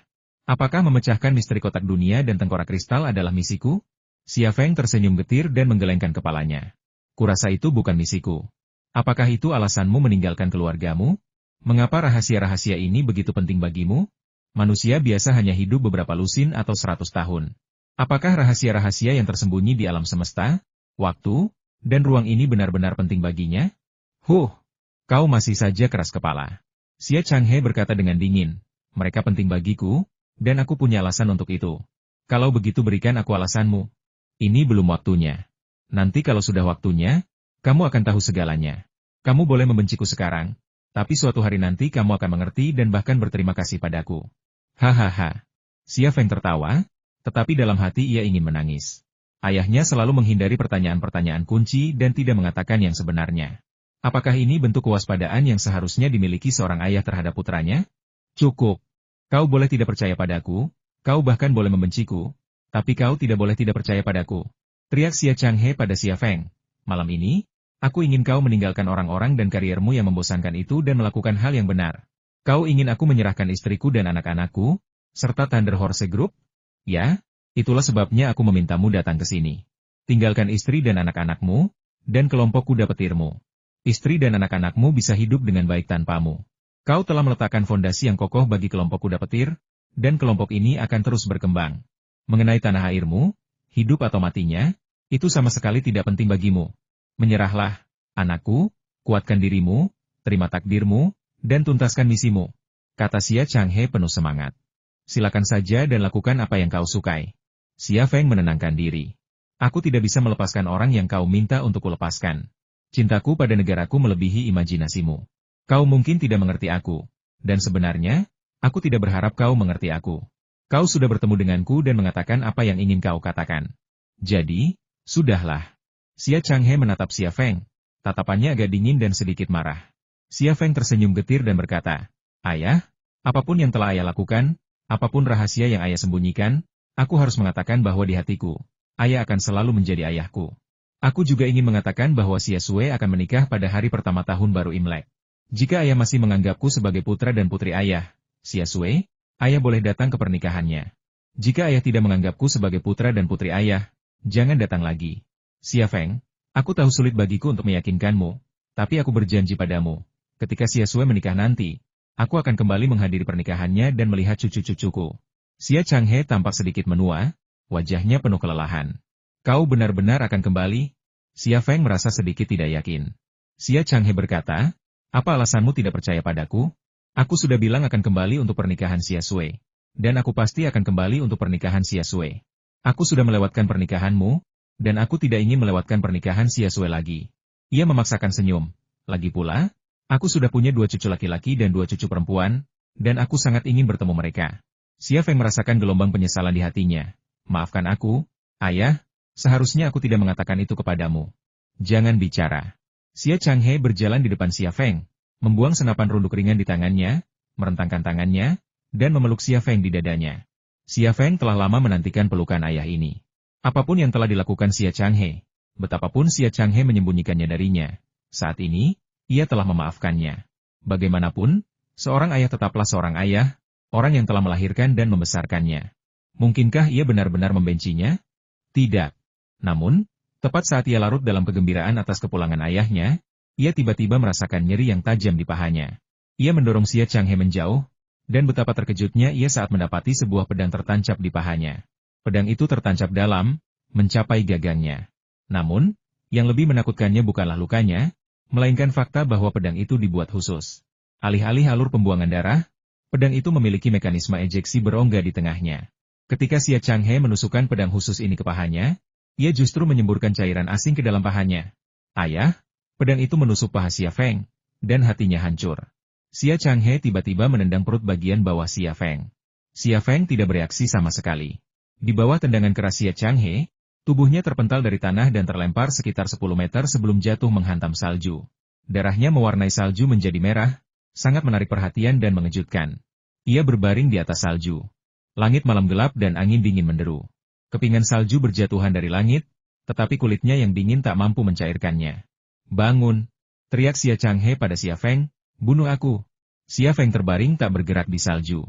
Apakah memecahkan misteri kotak dunia dan tengkorak kristal adalah misiku? Xia Feng tersenyum getir dan menggelengkan kepalanya. Kurasa itu bukan misiku. Apakah itu alasanmu meninggalkan keluargamu? Mengapa rahasia-rahasia ini begitu penting bagimu? Manusia biasa hanya hidup beberapa lusin atau 100 tahun. Apakah rahasia-rahasia yang tersembunyi di alam semesta, waktu, dan ruang ini benar-benar penting baginya? Kau masih saja keras kepala. Xia Changhe berkata dengan dingin. Mereka penting bagiku, dan aku punya alasan untuk itu. Kalau begitu berikan aku alasanmu. Ini belum waktunya. Nanti kalau sudah waktunya, kamu akan tahu segalanya. Kamu boleh membenciku sekarang, tapi suatu hari nanti kamu akan mengerti dan bahkan berterima kasih padaku. Hahaha. Xia Feng tertawa, tetapi dalam hati ia ingin menangis. Ayahnya selalu menghindari pertanyaan-pertanyaan kunci dan tidak mengatakan yang sebenarnya. Apakah ini bentuk kewaspadaan yang seharusnya dimiliki seorang ayah terhadap putranya? Cukup. Kau boleh tidak percaya padaku, kau bahkan boleh membenciku, tapi kau tidak boleh tidak percaya padaku. Teriak Xia Changhe pada Xia Feng. Malam ini, aku ingin kau meninggalkan orang-orang dan kariermu yang membosankan itu dan melakukan hal yang benar. Kau ingin aku menyerahkan istriku dan anak-anakku, serta Thunder Horse Group? Ya, itulah sebabnya aku memintamu datang ke sini. Tinggalkan istri dan anak-anakmu, dan kelompok kuda petirmu. Istri dan anak-anakmu bisa hidup dengan baik tanpamu. Kau telah meletakkan fondasi yang kokoh bagi kelompok kuda petir, dan kelompok ini akan terus berkembang. Mengenai tanah airmu, hidup atau matinya, itu sama sekali tidak penting bagimu. Menyerahlah, anakku, kuatkan dirimu, terima takdirmu, dan tuntaskan misimu. Kata Xia Changhe penuh semangat. Silakan saja dan lakukan apa yang kau sukai. Xia Feng menenangkan diri. Aku tidak bisa melepaskan orang yang kau minta untuk kulepaskan. Cintaku pada negaraku melebihi imajinasimu. Kau mungkin tidak mengerti aku. Dan sebenarnya, aku tidak berharap kau mengerti aku. Kau sudah bertemu denganku dan mengatakan apa yang ingin kau katakan. Jadi, sudahlah. Xia Changhe menatap Xia Feng. Tatapannya agak dingin dan sedikit marah. Xia Feng tersenyum getir dan berkata, Ayah, apapun yang telah ayah lakukan, apapun rahasia yang ayah sembunyikan, aku harus mengatakan bahwa di hatiku, ayah akan selalu menjadi ayahku. Aku juga ingin mengatakan bahwa Xia Sui akan menikah pada hari pertama tahun baru Imlek. Jika ayah masih menganggapku sebagai putra dan putri ayah, Xia Sui, ayah boleh datang ke pernikahannya. Jika ayah tidak menganggapku sebagai putra dan putri ayah, jangan datang lagi. Xia Feng, aku tahu sulit bagiku untuk meyakinkanmu, tapi aku berjanji padamu, ketika Xia Sui menikah nanti, aku akan kembali menghadiri pernikahannya dan melihat cucu-cucuku. Xia Changhe tampak sedikit menua, wajahnya penuh kelelahan. Kau benar-benar akan kembali? Xia Feng merasa sedikit tidak yakin. Xia Changhe berkata, apa alasanmu tidak percaya padaku? Aku sudah bilang akan kembali untuk pernikahan Xia Sui. Dan aku pasti akan kembali untuk pernikahan Xia Sui. Aku sudah melewatkan pernikahanmu, dan aku tidak ingin melewatkan pernikahan Xia Sui lagi. Ia memaksakan senyum. Lagi pula, aku sudah punya 2 cucu laki-laki dan 2 cucu perempuan, dan aku sangat ingin bertemu mereka. Xia Feng merasakan gelombang penyesalan di hatinya. Maafkan aku, ayah, seharusnya aku tidak mengatakan itu kepadamu. Jangan bicara. Xia Changhe berjalan di depan Xia Feng, membuang senapan runduk ringan di tangannya, merentangkan tangannya, dan memeluk Xia Feng di dadanya. Xia Feng telah lama menantikan pelukan ayah ini. Apapun yang telah dilakukan Xia Changhe, betapapun Xia Changhe menyembunyikannya darinya, saat ini, ia telah memaafkannya. Bagaimanapun, seorang ayah tetaplah seorang ayah, orang yang telah melahirkan dan membesarkannya. Mungkinkah ia benar-benar membencinya? Tidak. Namun, tepat saat ia larut dalam kegembiraan atas kepulangan ayahnya, ia tiba-tiba merasakan nyeri yang tajam di pahanya. Ia mendorong Xia Changhe menjauh, dan betapa terkejutnya ia saat mendapati sebuah pedang tertancap di pahanya. Pedang itu tertancap dalam, mencapai gagangnya. Namun, yang lebih menakutkannya bukanlah lukanya, melainkan fakta bahwa pedang itu dibuat khusus. Alih-alih alur pembuangan darah, pedang itu memiliki mekanisme ejeksi berongga di tengahnya. Ketika Xia Changhe menusukkan pedang khusus ini ke pahanya, ia justru menyemburkan cairan asing ke dalam pahanya. Ayah, pedang itu menusuk paha Xia Feng, dan hatinya hancur. Xia Changhe tiba-tiba menendang perut bagian bawah Xia Feng. Xia Feng tidak bereaksi sama sekali. Di bawah tendangan keras Xia Changhe, tubuhnya terpental dari tanah dan terlempar sekitar 10 meter sebelum jatuh menghantam salju. Darahnya mewarnai salju menjadi merah, sangat menarik perhatian dan mengejutkan. Ia berbaring di atas salju. Langit malam gelap dan angin dingin menderu. Kepingan salju berjatuhan dari langit, tetapi kulitnya yang dingin tak mampu mencairkannya. "Bangun!" teriak Xia Changhe pada Xia Feng, "bunuh aku!" Xia Feng terbaring tak bergerak di salju.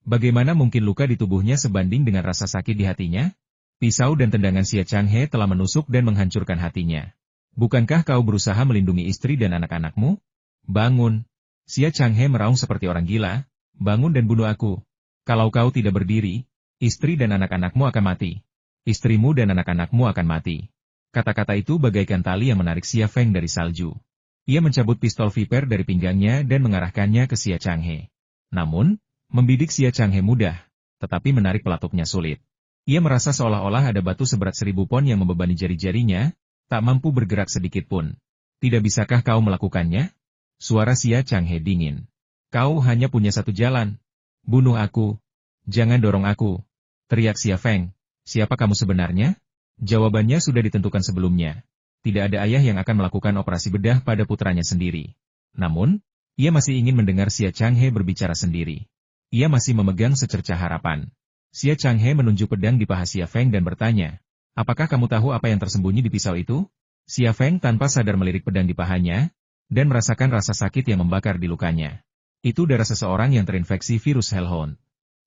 Bagaimana mungkin luka di tubuhnya sebanding dengan rasa sakit di hatinya? Pisau dan tendangan Xia Changhe telah menusuk dan menghancurkan hatinya. "Bukankah kau berusaha melindungi istri dan anak-anakmu? Bangun!" Xia Changhe meraung seperti orang gila, "Bangun dan bunuh aku. Kalau kau tidak berdiri, istri dan anak-anakmu akan mati. Istrimu dan anak-anakmu akan mati." Kata-kata itu bagaikan tali yang menarik Xia Feng dari salju. Ia mencabut pistol Viper dari pinggangnya dan mengarahkannya ke Xia Changhe. Namun, membidik Xia Changhe mudah, tetapi menarik pelapuknya sulit. Ia merasa seolah-olah ada batu seberat 1000 pon yang membebani jari-jarinya, tak mampu bergerak sedikit pun. "Tidak bisakah kau melakukannya?" Suara Xia Changhe dingin. "Kau hanya punya satu jalan. Bunuh aku. Jangan dorong aku," teriak Xia Feng. "Siapa kamu sebenarnya?" Jawabannya sudah ditentukan sebelumnya. Tidak ada ayah yang akan melakukan operasi bedah pada putranya sendiri. Namun, ia masih ingin mendengar Xia Changhe berbicara sendiri. Ia masih memegang secercah harapan. Xia Changhe menunjuk pedang di paha Xia Feng dan bertanya, "Apakah kamu tahu apa yang tersembunyi di pisau itu?" Xia Feng tanpa sadar melirik pedang di pahanya, dan merasakan rasa sakit yang membakar di lukanya. "Itu darah seseorang yang terinfeksi virus Hellhound."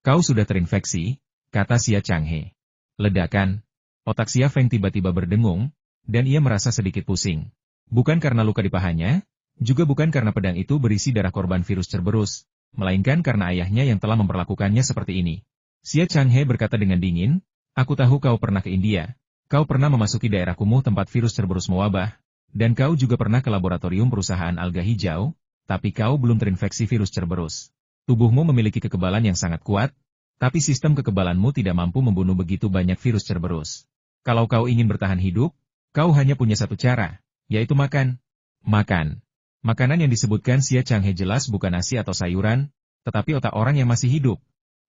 "Kau sudah terinfeksi," kata Xia Changhe. Ledakan. Otak Xia Feng tiba-tiba berdengung, dan ia merasa sedikit pusing. Bukan karena luka di pahanya, juga bukan karena pedang itu berisi darah korban virus Cerberus, melainkan karena ayahnya yang telah memperlakukannya seperti ini. Xia Changhe berkata dengan dingin, "Aku tahu kau pernah ke India, kau pernah memasuki daerah kumuh tempat virus Cerberus mewabah, dan kau juga pernah ke laboratorium perusahaan alga hijau, tapi kau belum terinfeksi virus Cerberus. Tubuhmu memiliki kekebalan yang sangat kuat, tapi sistem kekebalanmu tidak mampu membunuh begitu banyak virus Cerberus. Kalau kau ingin bertahan hidup, kau hanya punya satu cara, yaitu makan. Makan." Makanan yang disebutkan Xia Changhe jelas bukan nasi atau sayuran, tetapi otak orang yang masih hidup.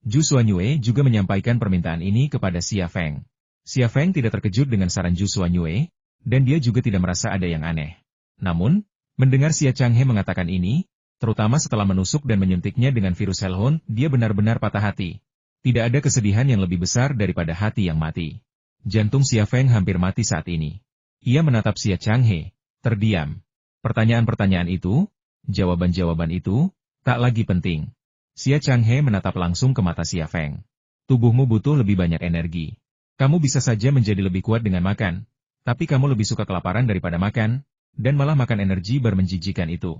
Zhu Xuanyue juga menyampaikan permintaan ini kepada Xia Feng. Xia Feng tidak terkejut dengan saran Zhu Xuanyue, dan dia juga tidak merasa ada yang aneh. Namun, mendengar Xia Changhe mengatakan ini, terutama setelah menusuk dan menyuntiknya dengan virus Hellhound, dia benar-benar patah hati. Tidak ada kesedihan yang lebih besar daripada hati yang mati. Jantung Xia Feng hampir mati saat ini. Ia menatap Xia Changhe, terdiam. Pertanyaan-pertanyaan itu, jawaban-jawaban itu, tak lagi penting. Xia Changhe menatap langsung ke mata Xia Feng. "Tubuhmu butuh lebih banyak energi. Kamu bisa saja menjadi lebih kuat dengan makan, tapi kamu lebih suka kelaparan daripada makan, dan malah makan energi bermenjijikan itu.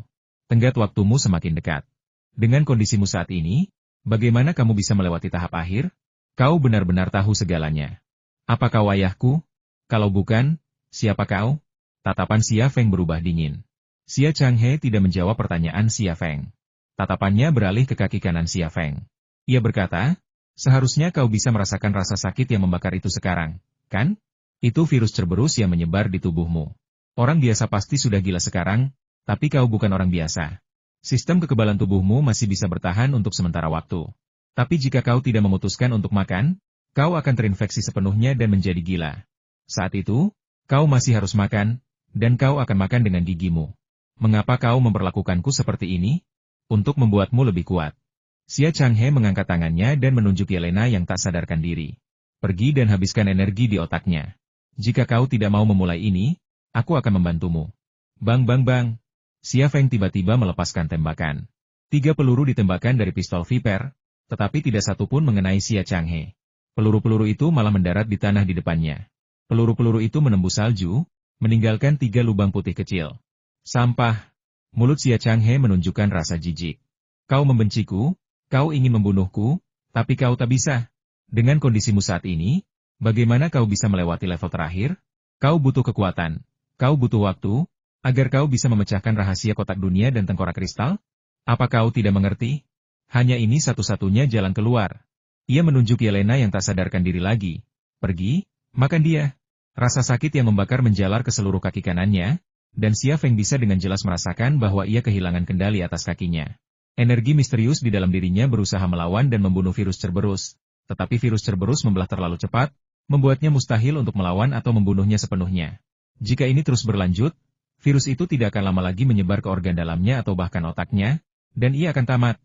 Tenggat waktumu semakin dekat. Dengan kondisimu saat ini, bagaimana kamu bisa melewati tahap akhir? Kau benar-benar tahu segalanya. Apa kau ayahku? Kalau bukan, siapa kau?" Tatapan Xia Feng berubah dingin. Xia Changhe tidak menjawab pertanyaan Xia Feng. Tatapannya beralih ke kaki kanan Xia Feng. Ia berkata, "Seharusnya kau bisa merasakan rasa sakit yang membakar itu sekarang, kan? Itu virus Cerberus yang menyebar di tubuhmu. Orang biasa pasti sudah gila sekarang, tapi kau bukan orang biasa. Sistem kekebalan tubuhmu masih bisa bertahan untuk sementara waktu. Tapi jika kau tidak memutuskan untuk makan, kau akan terinfeksi sepenuhnya dan menjadi gila. Saat itu, kau masih harus makan, dan kau akan makan dengan gigimu. Mengapa kau memperlakukanku seperti ini? Untuk membuatmu lebih kuat." Xia Changhe mengangkat tangannya dan menunjuk Yelena yang tak sadarkan diri. "Pergi dan habiskan energi di otaknya. Jika kau tidak mau memulai ini, aku akan membantumu." Bang bang bang. Xia Feng tiba-tiba melepaskan tembakan. 3 peluru ditembakkan dari pistol Viper, tetapi tidak satu pun mengenai Xia Changhe. Peluru-peluru itu malah mendarat di tanah di depannya. Peluru-peluru itu menembus salju, meninggalkan 3 lubang putih kecil. "Sampah." Mulut Xia Changhe menunjukkan rasa jijik. "Kau membenciku, kau ingin membunuhku, tapi kau tak bisa. Dengan kondisimu saat ini, bagaimana kau bisa melewati level terakhir? Kau butuh kekuatan, kau butuh waktu, agar kau bisa memecahkan rahasia kotak dunia dan tengkorak kristal? Apa kau tidak mengerti? Hanya ini satu-satunya jalan keluar." Ia menunjuk Yelena yang tak sadarkan diri lagi. "Pergi, makan dia." Rasa sakit yang membakar menjalar ke seluruh kaki kanannya, dan Xia Feng bisa dengan jelas merasakan bahwa ia kehilangan kendali atas kakinya. Energi misterius di dalam dirinya berusaha melawan dan membunuh virus Cerberus, tetapi virus Cerberus membelah terlalu cepat, membuatnya mustahil untuk melawan atau membunuhnya sepenuhnya. Jika ini terus berlanjut, virus itu tidak akan lama lagi menyebar ke organ dalamnya atau bahkan otaknya, dan ia akan tamat.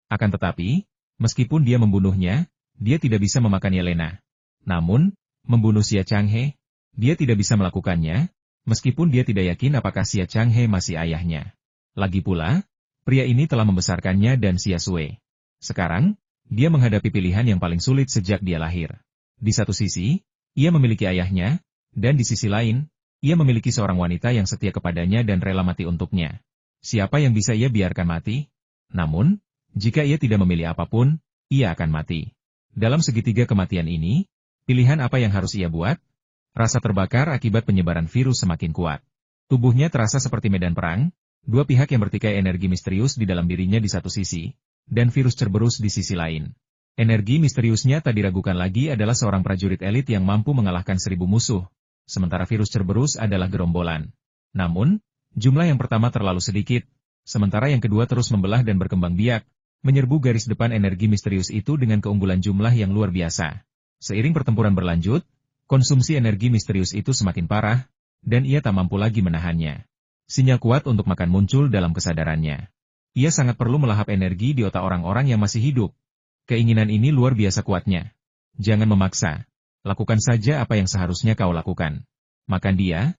Akan tetapi, meskipun dia membunuhnya, dia tidak bisa memakan Yelena. Namun, membunuh Xia Changhe, dia tidak bisa melakukannya, meskipun dia tidak yakin apakah Xia Changhe masih ayahnya. Lagi pula, pria ini telah membesarkannya dan Xia Sui. Sekarang, dia menghadapi pilihan yang paling sulit sejak dia lahir. Di satu sisi, ia memiliki ayahnya, dan di sisi lain, ia memiliki seorang wanita yang setia kepadanya dan rela mati untuknya. Siapa yang bisa ia biarkan mati? Namun, jika ia tidak memilih apapun, ia akan mati. Dalam segitiga kematian ini, pilihan apa yang harus ia buat? Rasa terbakar akibat penyebaran virus semakin kuat. Tubuhnya terasa seperti medan perang, dua pihak yang bertikai energi misterius di dalam dirinya di satu sisi, dan virus Cerberus di sisi lain. Energi misteriusnya tak diragukan lagi adalah seorang prajurit elit yang mampu mengalahkan 1000 musuh, sementara virus Cerberus adalah gerombolan. Namun, jumlah yang pertama terlalu sedikit, sementara yang kedua terus membelah dan berkembang biak, menyerbu garis depan energi misterius itu dengan keunggulan jumlah yang luar biasa. Seiring pertempuran berlanjut, konsumsi energi misterius itu semakin parah, dan ia tak mampu lagi menahannya. Sinyal kuat untuk makan muncul dalam kesadarannya. Ia sangat perlu melahap energi di otak orang-orang yang masih hidup. Keinginan ini luar biasa kuatnya. Jangan memaksa. Lakukan saja apa yang seharusnya kau lakukan. Makan dia,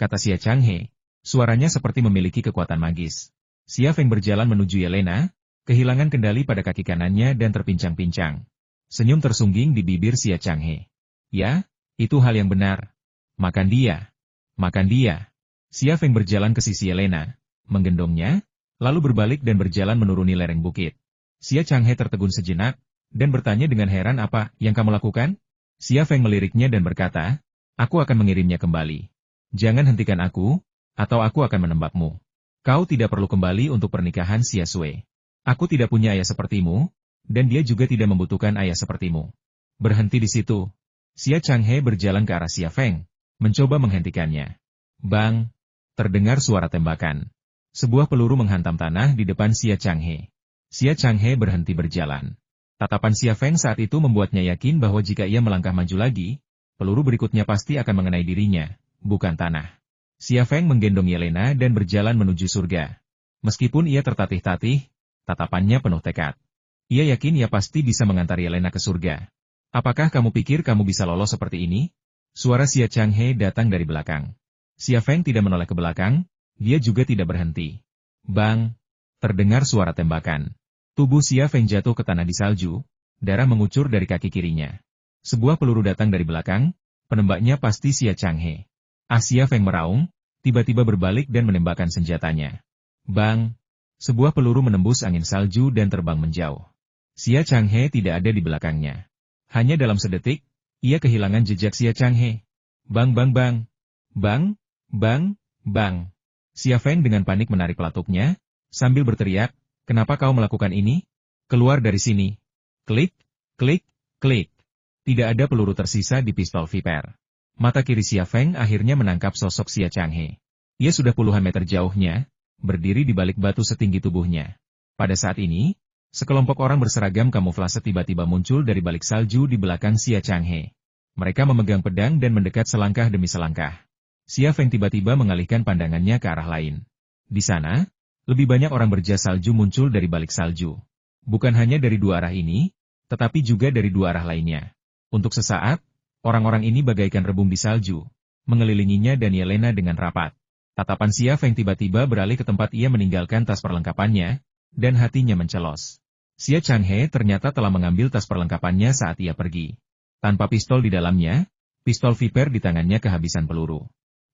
kata Xia Changhe. Suaranya seperti memiliki kekuatan magis. Xia Feng berjalan menuju Yelena, kehilangan kendali pada kaki kanannya dan terpincang-pincang. Senyum tersungging di bibir Xia Changhe. Ya, itu hal yang benar. Makan dia. Makan dia. Xia Feng berjalan ke sisi Yelena, menggendongnya, lalu berbalik dan berjalan menuruni lereng bukit. Xia Changhe tertegun sejenak, dan bertanya dengan heran apa yang kamu lakukan? Xia Feng meliriknya dan berkata, aku akan mengirimnya kembali. Jangan hentikan aku, atau aku akan menembakmu. Kau tidak perlu kembali untuk pernikahan Xia Sui. Aku tidak punya ayah sepertimu, dan dia juga tidak membutuhkan ayah sepertimu. Berhenti di situ. Xia Changhe berjalan ke arah Xia Feng, mencoba menghentikannya. Bang! Terdengar suara tembakan. Sebuah peluru menghantam tanah di depan Xia Changhe. Xia Changhe berhenti berjalan. Tatapan Xia Feng saat itu membuatnya yakin bahwa jika ia melangkah maju lagi, peluru berikutnya pasti akan mengenai dirinya, bukan tanah. Xia Feng menggendong Yelena dan berjalan menuju surga. Meskipun ia tertatih-tatih, tatapannya penuh tekad. Ia yakin ia pasti bisa mengantar Yelena ke surga. Apakah kamu pikir kamu bisa lolos seperti ini? Suara Xia Changhe datang dari belakang. Xia Feng tidak menoleh ke belakang, dia juga tidak berhenti. Bang! Terdengar suara tembakan. Tubuh Xia Feng jatuh ke tanah di salju, darah mengucur dari kaki kirinya. Sebuah peluru datang dari belakang, penembaknya pasti Xia Changhe. Xia Feng meraung, tiba-tiba berbalik dan menembakkan senjatanya. Bang! Sebuah peluru menembus angin salju dan terbang menjauh. Xia Changhe tidak ada di belakangnya. Hanya dalam sedetik, ia kehilangan jejak Xia Changhe. Bang bang bang! Bang! Bang! Bang! Xia Feng dengan panik menarik pelatuknya, sambil berteriak, kenapa kau melakukan ini? Keluar dari sini! Klik! Klik! Klik! Tidak ada peluru tersisa di pistol Viper. Mata kiri Xia Feng akhirnya menangkap sosok Xia Changhe. Ia sudah puluhan meter jauhnya, berdiri di balik batu setinggi tubuhnya. Pada saat ini, sekelompok orang berseragam kamuflase tiba-tiba muncul dari balik salju di belakang Xia Changhe. Mereka memegang pedang dan mendekat selangkah demi selangkah. Xia Feng tiba-tiba mengalihkan pandangannya ke arah lain. Di sana, lebih banyak orang berjas salju muncul dari balik salju. Bukan hanya dari dua arah ini, tetapi juga dari dua arah lainnya. Untuk sesaat, orang-orang ini bagaikan rebung di salju, mengelilinginya dan Yelena dengan rapat. Tatapan Xia Feng tiba-tiba beralih ke tempat ia meninggalkan tas perlengkapannya, dan hatinya mencelos. Xia Changhe ternyata telah mengambil tas perlengkapannya saat ia pergi. Tanpa pistol di dalamnya, pistol Viper di tangannya kehabisan peluru.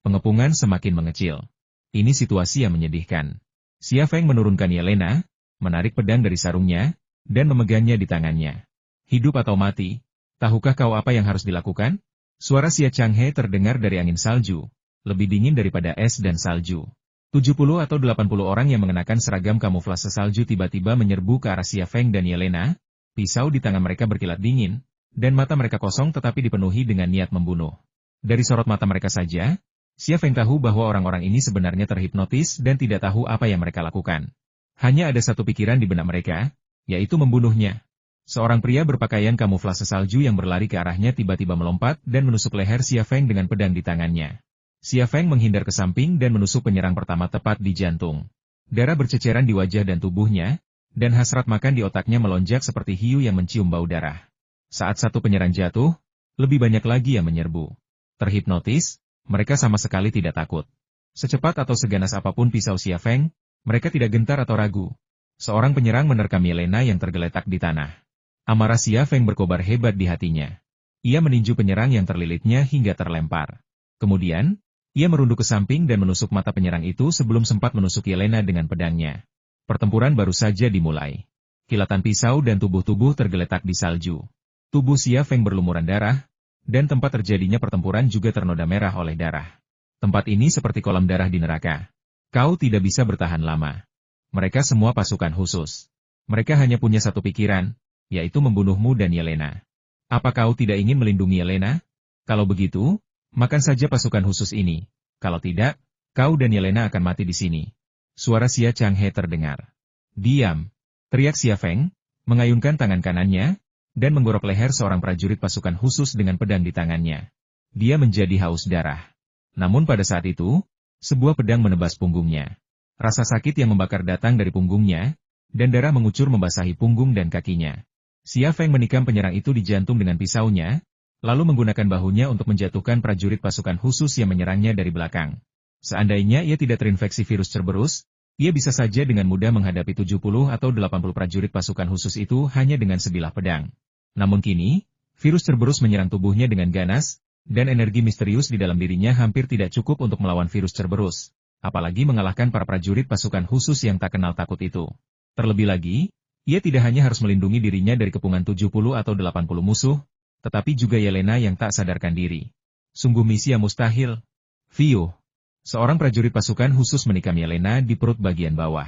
Pengepungan semakin mengecil. Ini situasi yang menyedihkan. Xia Feng menurunkan Yelena, menarik pedang dari sarungnya, dan memegangnya di tangannya. Hidup atau mati? Tahukah kau apa yang harus dilakukan? Suara Xia Changhe terdengar dari angin salju, lebih dingin daripada es dan salju. 70 atau 80 orang yang mengenakan seragam kamuflase salju tiba-tiba menyerbu ke arah Xia Feng dan Yelena, pisau di tangan mereka berkilat dingin, dan mata mereka kosong tetapi dipenuhi dengan niat membunuh. Dari sorot mata mereka saja, Xia Feng tahu bahwa orang-orang ini sebenarnya terhipnotis dan tidak tahu apa yang mereka lakukan. Hanya ada satu pikiran di benak mereka, yaitu membunuhnya. Seorang pria berpakaian kamuflase salju yang berlari ke arahnya tiba-tiba melompat dan menusuk leher Xia Feng dengan pedang di tangannya. Xia Feng menghindar ke samping dan menusuk penyerang pertama tepat di jantung. Darah berceceran di wajah dan tubuhnya, dan hasrat makan di otaknya melonjak seperti hiu yang mencium bau darah. Saat satu penyerang jatuh, lebih banyak lagi yang menyerbu. Terhipnotis, mereka sama sekali tidak takut. Secepat atau seganas apapun pisau Xia Feng, mereka tidak gentar atau ragu. Seorang penyerang menerkam Yelena yang tergeletak di tanah. Amarah Xia Feng berkobar hebat di hatinya. Ia meninju penyerang yang terlilitnya hingga terlempar. Kemudian, ia merunduk ke samping dan menusuk mata penyerang itu sebelum sempat menusuk Yelena dengan pedangnya. Pertempuran baru saja dimulai. Kilatan pisau dan tubuh-tubuh tergeletak di salju. Tubuh Xia Feng berlumuran darah, dan tempat terjadinya pertempuran juga ternoda merah oleh darah. Tempat ini seperti kolam darah di neraka. Kau tidak bisa bertahan lama. Mereka semua pasukan khusus. Mereka hanya punya satu pikiran, yaitu membunuhmu dan Yelena. Apa kau tidak ingin melindungi Yelena? Kalau begitu, makan saja pasukan khusus ini. Kalau tidak, kau dan Yelena akan mati di sini. Suara Xia Changhe terdengar. Diam! Teriak Xia Feng, mengayunkan tangan kanannya, dan menggorok leher seorang prajurit pasukan khusus dengan pedang di tangannya. Dia menjadi haus darah. Namun pada saat itu, sebuah pedang menebas punggungnya. Rasa sakit yang membakar datang dari punggungnya, dan darah mengucur membasahi punggung dan kakinya. Xia Feng menikam penyerang itu di jantung dengan pisaunya, lalu menggunakan bahunya untuk menjatuhkan prajurit pasukan khusus yang menyerangnya dari belakang. Seandainya ia tidak terinfeksi virus Cerberus, ia bisa saja dengan mudah menghadapi 70 atau 80 prajurit pasukan khusus itu hanya dengan sebilah pedang. Namun kini, virus Cerberus menyerang tubuhnya dengan ganas, dan energi misterius di dalam dirinya hampir tidak cukup untuk melawan virus Cerberus, apalagi mengalahkan para prajurit pasukan khusus yang tak kenal takut itu. Terlebih lagi, ia tidak hanya harus melindungi dirinya dari kepungan 70 atau 80 musuh, tetapi juga Yelena yang tak sadarkan diri. Sungguh misi yang mustahil. Fiuh. Seorang prajurit pasukan khusus menikam Yelena di perut bagian bawah.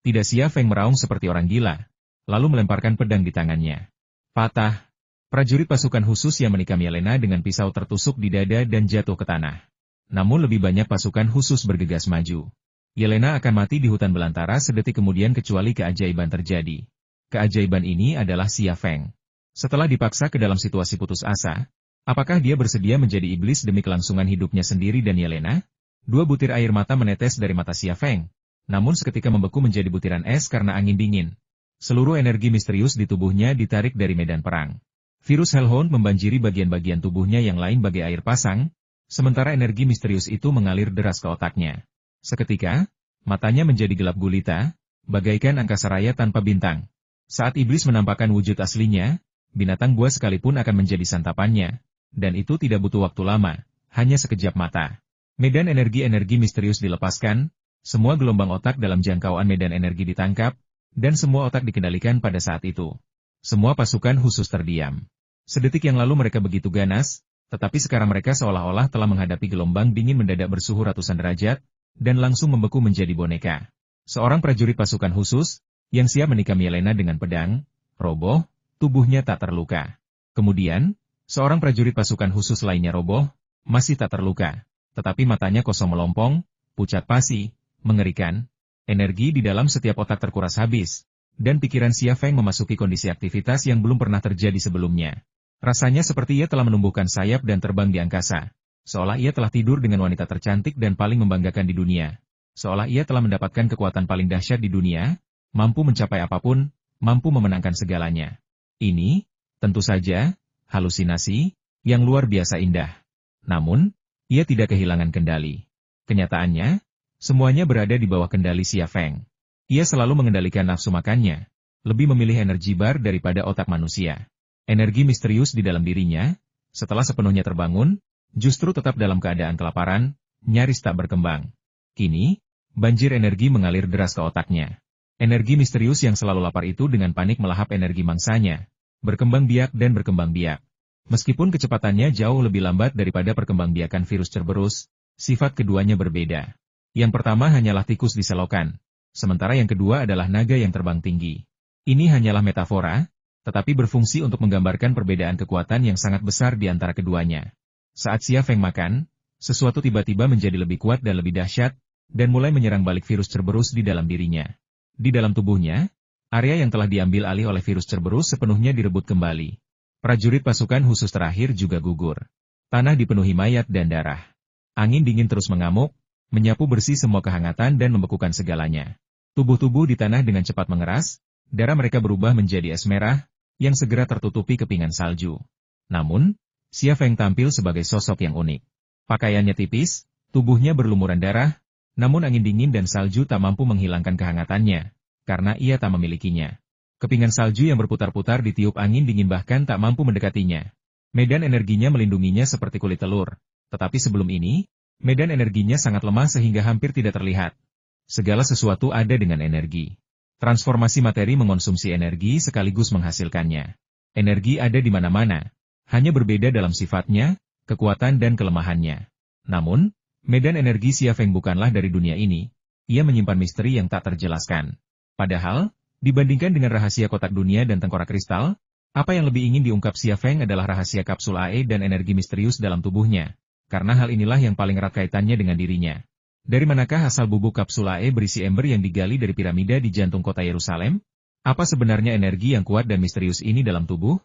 Tidak Xia Feng meraung seperti orang gila, lalu melemparkan pedang di tangannya. Patah. Prajurit pasukan khusus yang menikam Yelena dengan pisau tertusuk di dada dan jatuh ke tanah. Namun lebih banyak pasukan khusus bergegas maju. Yelena akan mati di hutan belantara sedetik kemudian kecuali keajaiban terjadi. Keajaiban ini adalah Xia Feng. Setelah dipaksa ke dalam situasi putus asa, apakah dia bersedia menjadi iblis demi kelangsungan hidupnya sendiri dan Yelena? 2 butir air mata menetes dari mata Xia Feng, namun seketika membeku menjadi butiran es karena angin dingin. Seluruh energi misterius di tubuhnya ditarik dari medan perang. Virus Hellhound membanjiri bagian-bagian tubuhnya yang lain bagai air pasang, sementara energi misterius itu mengalir deras ke otaknya. Seketika, matanya menjadi gelap gulita, bagaikan angkasa raya tanpa bintang. Saat iblis menampakkan wujud aslinya, binatang buas sekalipun akan menjadi santapannya, dan itu tidak butuh waktu lama, hanya sekejap mata. Medan energi-energi misterius dilepaskan, semua gelombang otak dalam jangkauan medan energi ditangkap, dan semua otak dikendalikan pada saat itu. Semua pasukan khusus terdiam. Sedetik yang lalu mereka begitu ganas, tetapi sekarang mereka seolah-olah telah menghadapi gelombang dingin mendadak bersuhu ratusan derajat, dan langsung membeku menjadi boneka. Seorang prajurit pasukan khusus, yang siap menikam Yelena dengan pedang, roboh, tubuhnya tak terluka. Kemudian, seorang prajurit pasukan khusus lainnya roboh, masih tak terluka, tetapi matanya kosong melompong, pucat pasi, mengerikan. Energi di dalam setiap otak terkuras habis, dan pikiran Xia Feng memasuki kondisi aktivitas yang belum pernah terjadi sebelumnya. Rasanya seperti ia telah menumbuhkan sayap dan terbang di angkasa. Seolah ia telah tidur dengan wanita tercantik dan paling membanggakan di dunia. Seolah ia telah mendapatkan kekuatan paling dahsyat di dunia, mampu mencapai apapun, mampu memenangkan segalanya. Ini, tentu saja, halusinasi, yang luar biasa indah. Namun, ia tidak kehilangan kendali. Kenyataannya, semuanya berada di bawah kendali Xia Feng. Ia selalu mengendalikan nafsu makannya, lebih memilih energi bar daripada otak manusia. Energi misterius di dalam dirinya, setelah sepenuhnya terbangun, justru tetap dalam keadaan kelaparan, nyaris tak berkembang. Kini, banjir energi mengalir deras ke otaknya. Energi misterius yang selalu lapar itu dengan panik melahap energi mangsanya, berkembang biak dan berkembang biak. Meskipun kecepatannya jauh lebih lambat daripada perkembangbiakan virus Cerberus, sifat keduanya berbeda. Yang pertama hanyalah tikus di selokan, sementara yang kedua adalah naga yang terbang tinggi. Ini hanyalah metafora, tetapi berfungsi untuk menggambarkan perbedaan kekuatan yang sangat besar di antara keduanya. Saat Xia Feng makan, sesuatu tiba-tiba menjadi lebih kuat dan lebih dahsyat, dan mulai menyerang balik virus Cerberus di dalam dirinya. Di dalam tubuhnya, area yang telah diambil alih oleh virus Cerberus sepenuhnya direbut kembali. Prajurit pasukan khusus terakhir juga gugur. Tanah dipenuhi mayat dan darah. Angin dingin terus mengamuk, menyapu bersih semua kehangatan dan membekukan segalanya. Tubuh-tubuh di tanah dengan cepat mengeras, darah mereka berubah menjadi es merah, yang segera tertutupi kepingan salju. Namun, Xia Feng tampil sebagai sosok yang unik. Pakaiannya tipis, tubuhnya berlumuran darah, namun angin dingin dan salju tak mampu menghilangkan kehangatannya, karena ia tak memilikinya. Kepingan salju yang berputar-putar ditiup angin dingin bahkan tak mampu mendekatinya. Medan energinya melindunginya seperti kulit telur, tetapi sebelum ini, medan energinya sangat lemah sehingga hampir tidak terlihat. Segala sesuatu ada dengan energi. Transformasi materi mengonsumsi energi sekaligus menghasilkannya. Energi ada di mana-mana, hanya berbeda dalam sifatnya, kekuatan dan kelemahannya. Namun, medan energi Xia Feng bukanlah dari dunia ini. Ia menyimpan misteri yang tak terjelaskan. Padahal, dibandingkan dengan rahasia kotak dunia dan tengkorak kristal, apa yang lebih ingin diungkap Xia Feng adalah rahasia kapsul AE dan energi misterius dalam tubuhnya. Karena hal inilah yang paling erat kaitannya dengan dirinya. Dari manakah asal bubuk kapsul AE berisi ember yang digali dari piramida di jantung kota Yerusalem? Apa sebenarnya energi yang kuat dan misterius ini dalam tubuh?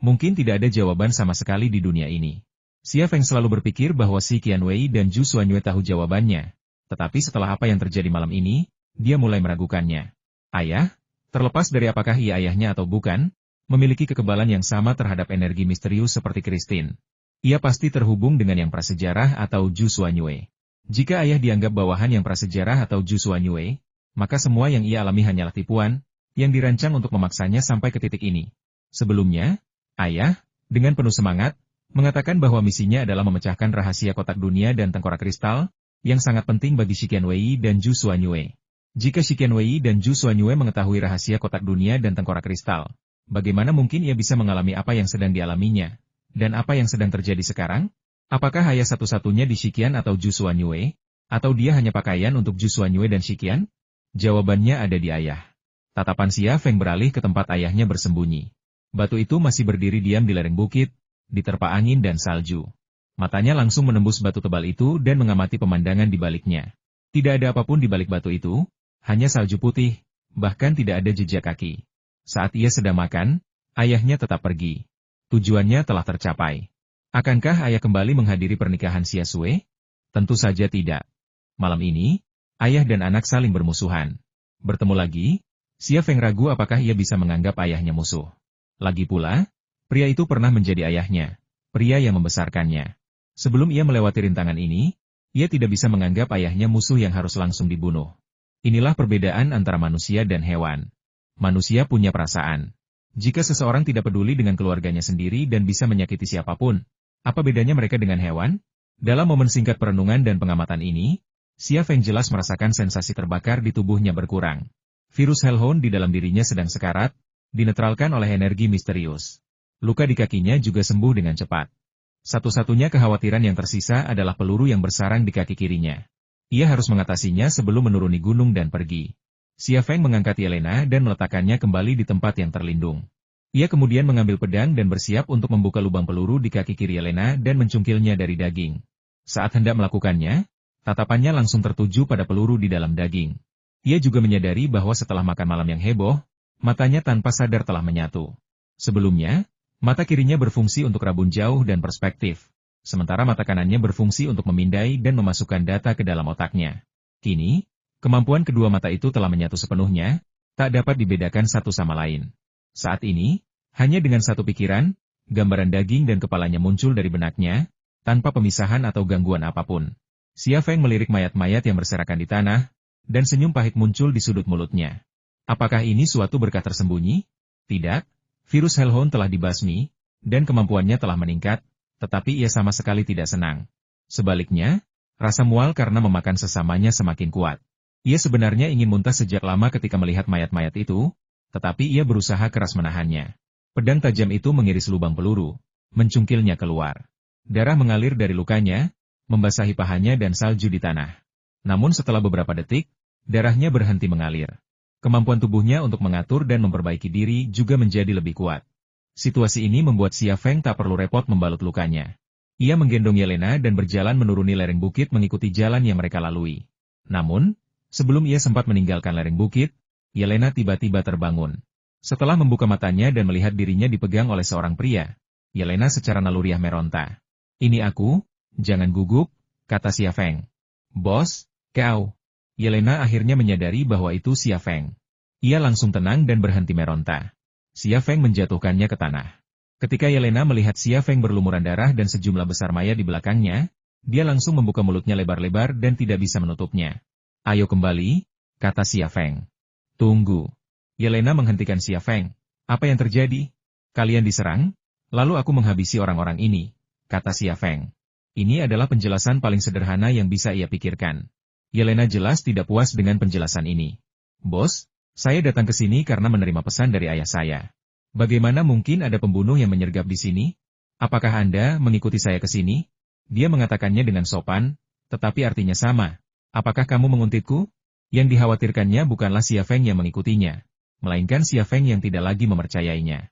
Mungkin tidak ada jawaban sama sekali di dunia ini. Xia Feng selalu berpikir bahwa si Qianwei dan Zhu Xuanyue tahu jawabannya. Tetapi setelah apa yang terjadi malam ini, dia mulai meragukannya. Ayah, terlepas dari apakah ia ayahnya atau bukan, memiliki kekebalan yang sama terhadap energi misterius seperti Christine. Ia pasti terhubung dengan yang prasejarah atau Zhu Xuanyue. Jika ayah dianggap bawahan yang prasejarah atau Zhu Xuanyue, maka semua yang ia alami hanyalah tipuan, yang dirancang untuk memaksanya sampai ke titik ini. Sebelumnya, ayah, dengan penuh semangat, mengatakan bahwa misinya adalah memecahkan rahasia kotak dunia dan tengkorak kristal, yang sangat penting bagi Shi Qianwei dan Zhu Xuanyue. Jika Shi Qianwei dan Zhu Xuanyue mengetahui rahasia kotak dunia dan tengkorak kristal, bagaimana mungkin ia bisa mengalami apa yang sedang dialaminya? Dan apa yang sedang terjadi sekarang? Apakah ayah satu-satunya di Shiqian atau Zhu Xuanyue? Atau dia hanya pakaian untuk Zhu Xuanyue dan Shiqian? Jawabannya ada di ayah. Tatapan Xia Feng beralih ke tempat ayahnya bersembunyi. Batu itu masih berdiri diam di lereng bukit, diterpa angin dan salju. Matanya langsung menembus batu tebal itu dan mengamati pemandangan di baliknya. Tidak ada apapun di balik batu itu, hanya salju putih, bahkan tidak ada jejak kaki. Saat ia sedang makan, ayahnya tetap pergi. Tujuannya telah tercapai. Akankah ayah kembali menghadiri pernikahan Xia Sui? Tentu saja tidak. Malam ini, ayah dan anak saling bermusuhan. Bertemu lagi, Xia Feng ragu apakah ia bisa menganggap ayahnya musuh. Lagi pula, pria itu pernah menjadi ayahnya, pria yang membesarkannya. Sebelum ia melewati rintangan ini, ia tidak bisa menganggap ayahnya musuh yang harus langsung dibunuh. Inilah perbedaan antara manusia dan hewan. Manusia punya perasaan. Jika seseorang tidak peduli dengan keluarganya sendiri dan bisa menyakiti siapapun, apa bedanya mereka dengan hewan? Dalam momen singkat perenungan dan pengamatan ini, Xia Feng jelas merasakan sensasi terbakar di tubuhnya berkurang. Virus Hellhound di dalam dirinya sedang sekarat, dinetralkan oleh energi misterius. Luka di kakinya juga sembuh dengan cepat. Satu-satunya kekhawatiran yang tersisa adalah peluru yang bersarang di kaki kirinya. Ia harus mengatasinya sebelum menuruni gunung dan pergi. Xia Feng mengangkat Yelena dan meletakkannya kembali di tempat yang terlindung. Ia kemudian mengambil pedang dan bersiap untuk membuka lubang peluru di kaki kiri Yelena dan mencungkilnya dari daging. Saat hendak melakukannya, tatapannya langsung tertuju pada peluru di dalam daging. Ia juga menyadari bahwa setelah makan malam yang heboh, matanya tanpa sadar telah menyatu. Sebelumnya, mata kirinya berfungsi untuk rabun jauh dan perspektif, sementara mata kanannya berfungsi untuk memindai dan memasukkan data ke dalam otaknya. Kini, kemampuan kedua mata itu telah menyatu sepenuhnya, tak dapat dibedakan satu sama lain. Saat ini, hanya dengan satu pikiran, gambaran daging dan kepalanya muncul dari benaknya, tanpa pemisahan atau gangguan apapun. Xia Feng melirik mayat-mayat yang berserakan di tanah, dan senyum pahit muncul di sudut mulutnya. Apakah ini suatu berkah tersembunyi? Tidak, virus Hellhound telah dibasmi, dan kemampuannya telah meningkat, tetapi ia sama sekali tidak senang. Sebaliknya, rasa mual karena memakan sesamanya semakin kuat. Ia sebenarnya ingin muntah sejak lama ketika melihat mayat-mayat itu, tetapi ia berusaha keras menahannya. Pedang tajam itu mengiris lubang peluru, mencungkilnya keluar. Darah mengalir dari lukanya, membasahi pahanya dan salju di tanah. Namun setelah beberapa detik, darahnya berhenti mengalir. Kemampuan tubuhnya untuk mengatur dan memperbaiki diri juga menjadi lebih kuat. Situasi ini membuat Xia Feng tak perlu repot membalut lukanya. Ia menggendong Yelena dan berjalan menuruni lereng bukit mengikuti jalan yang mereka lalui. Namun, sebelum ia sempat meninggalkan lereng bukit, Yelena tiba-tiba terbangun. Setelah membuka matanya dan melihat dirinya dipegang oleh seorang pria, Yelena secara naluriah meronta. Ini aku, jangan gugup, kata Xia Feng. Bos, kau. Yelena akhirnya menyadari bahwa itu Xia Feng. Ia langsung tenang dan berhenti meronta. Xia Feng menjatuhkannya ke tanah. Ketika Yelena melihat Xia Feng berlumuran darah dan sejumlah besar maya di belakangnya, dia langsung membuka mulutnya lebar-lebar dan tidak bisa menutupnya. Ayo kembali, kata Xia Feng. Tunggu. Yelena menghentikan Xia Feng. Apa yang terjadi? Kalian diserang? Lalu aku menghabisi orang-orang ini, kata Xia Feng. Ini adalah penjelasan paling sederhana yang bisa ia pikirkan. Yelena jelas tidak puas dengan penjelasan ini. Bos, saya datang ke sini karena menerima pesan dari ayah saya. Bagaimana mungkin ada pembunuh yang menyergap di sini? Apakah Anda mengikuti saya ke sini? Dia mengatakannya dengan sopan, tetapi artinya sama. Apakah kamu menguntitku? Yang dikhawatirkannya bukanlah Xia Feng yang mengikutinya, melainkan Xia Feng yang tidak lagi mempercayainya.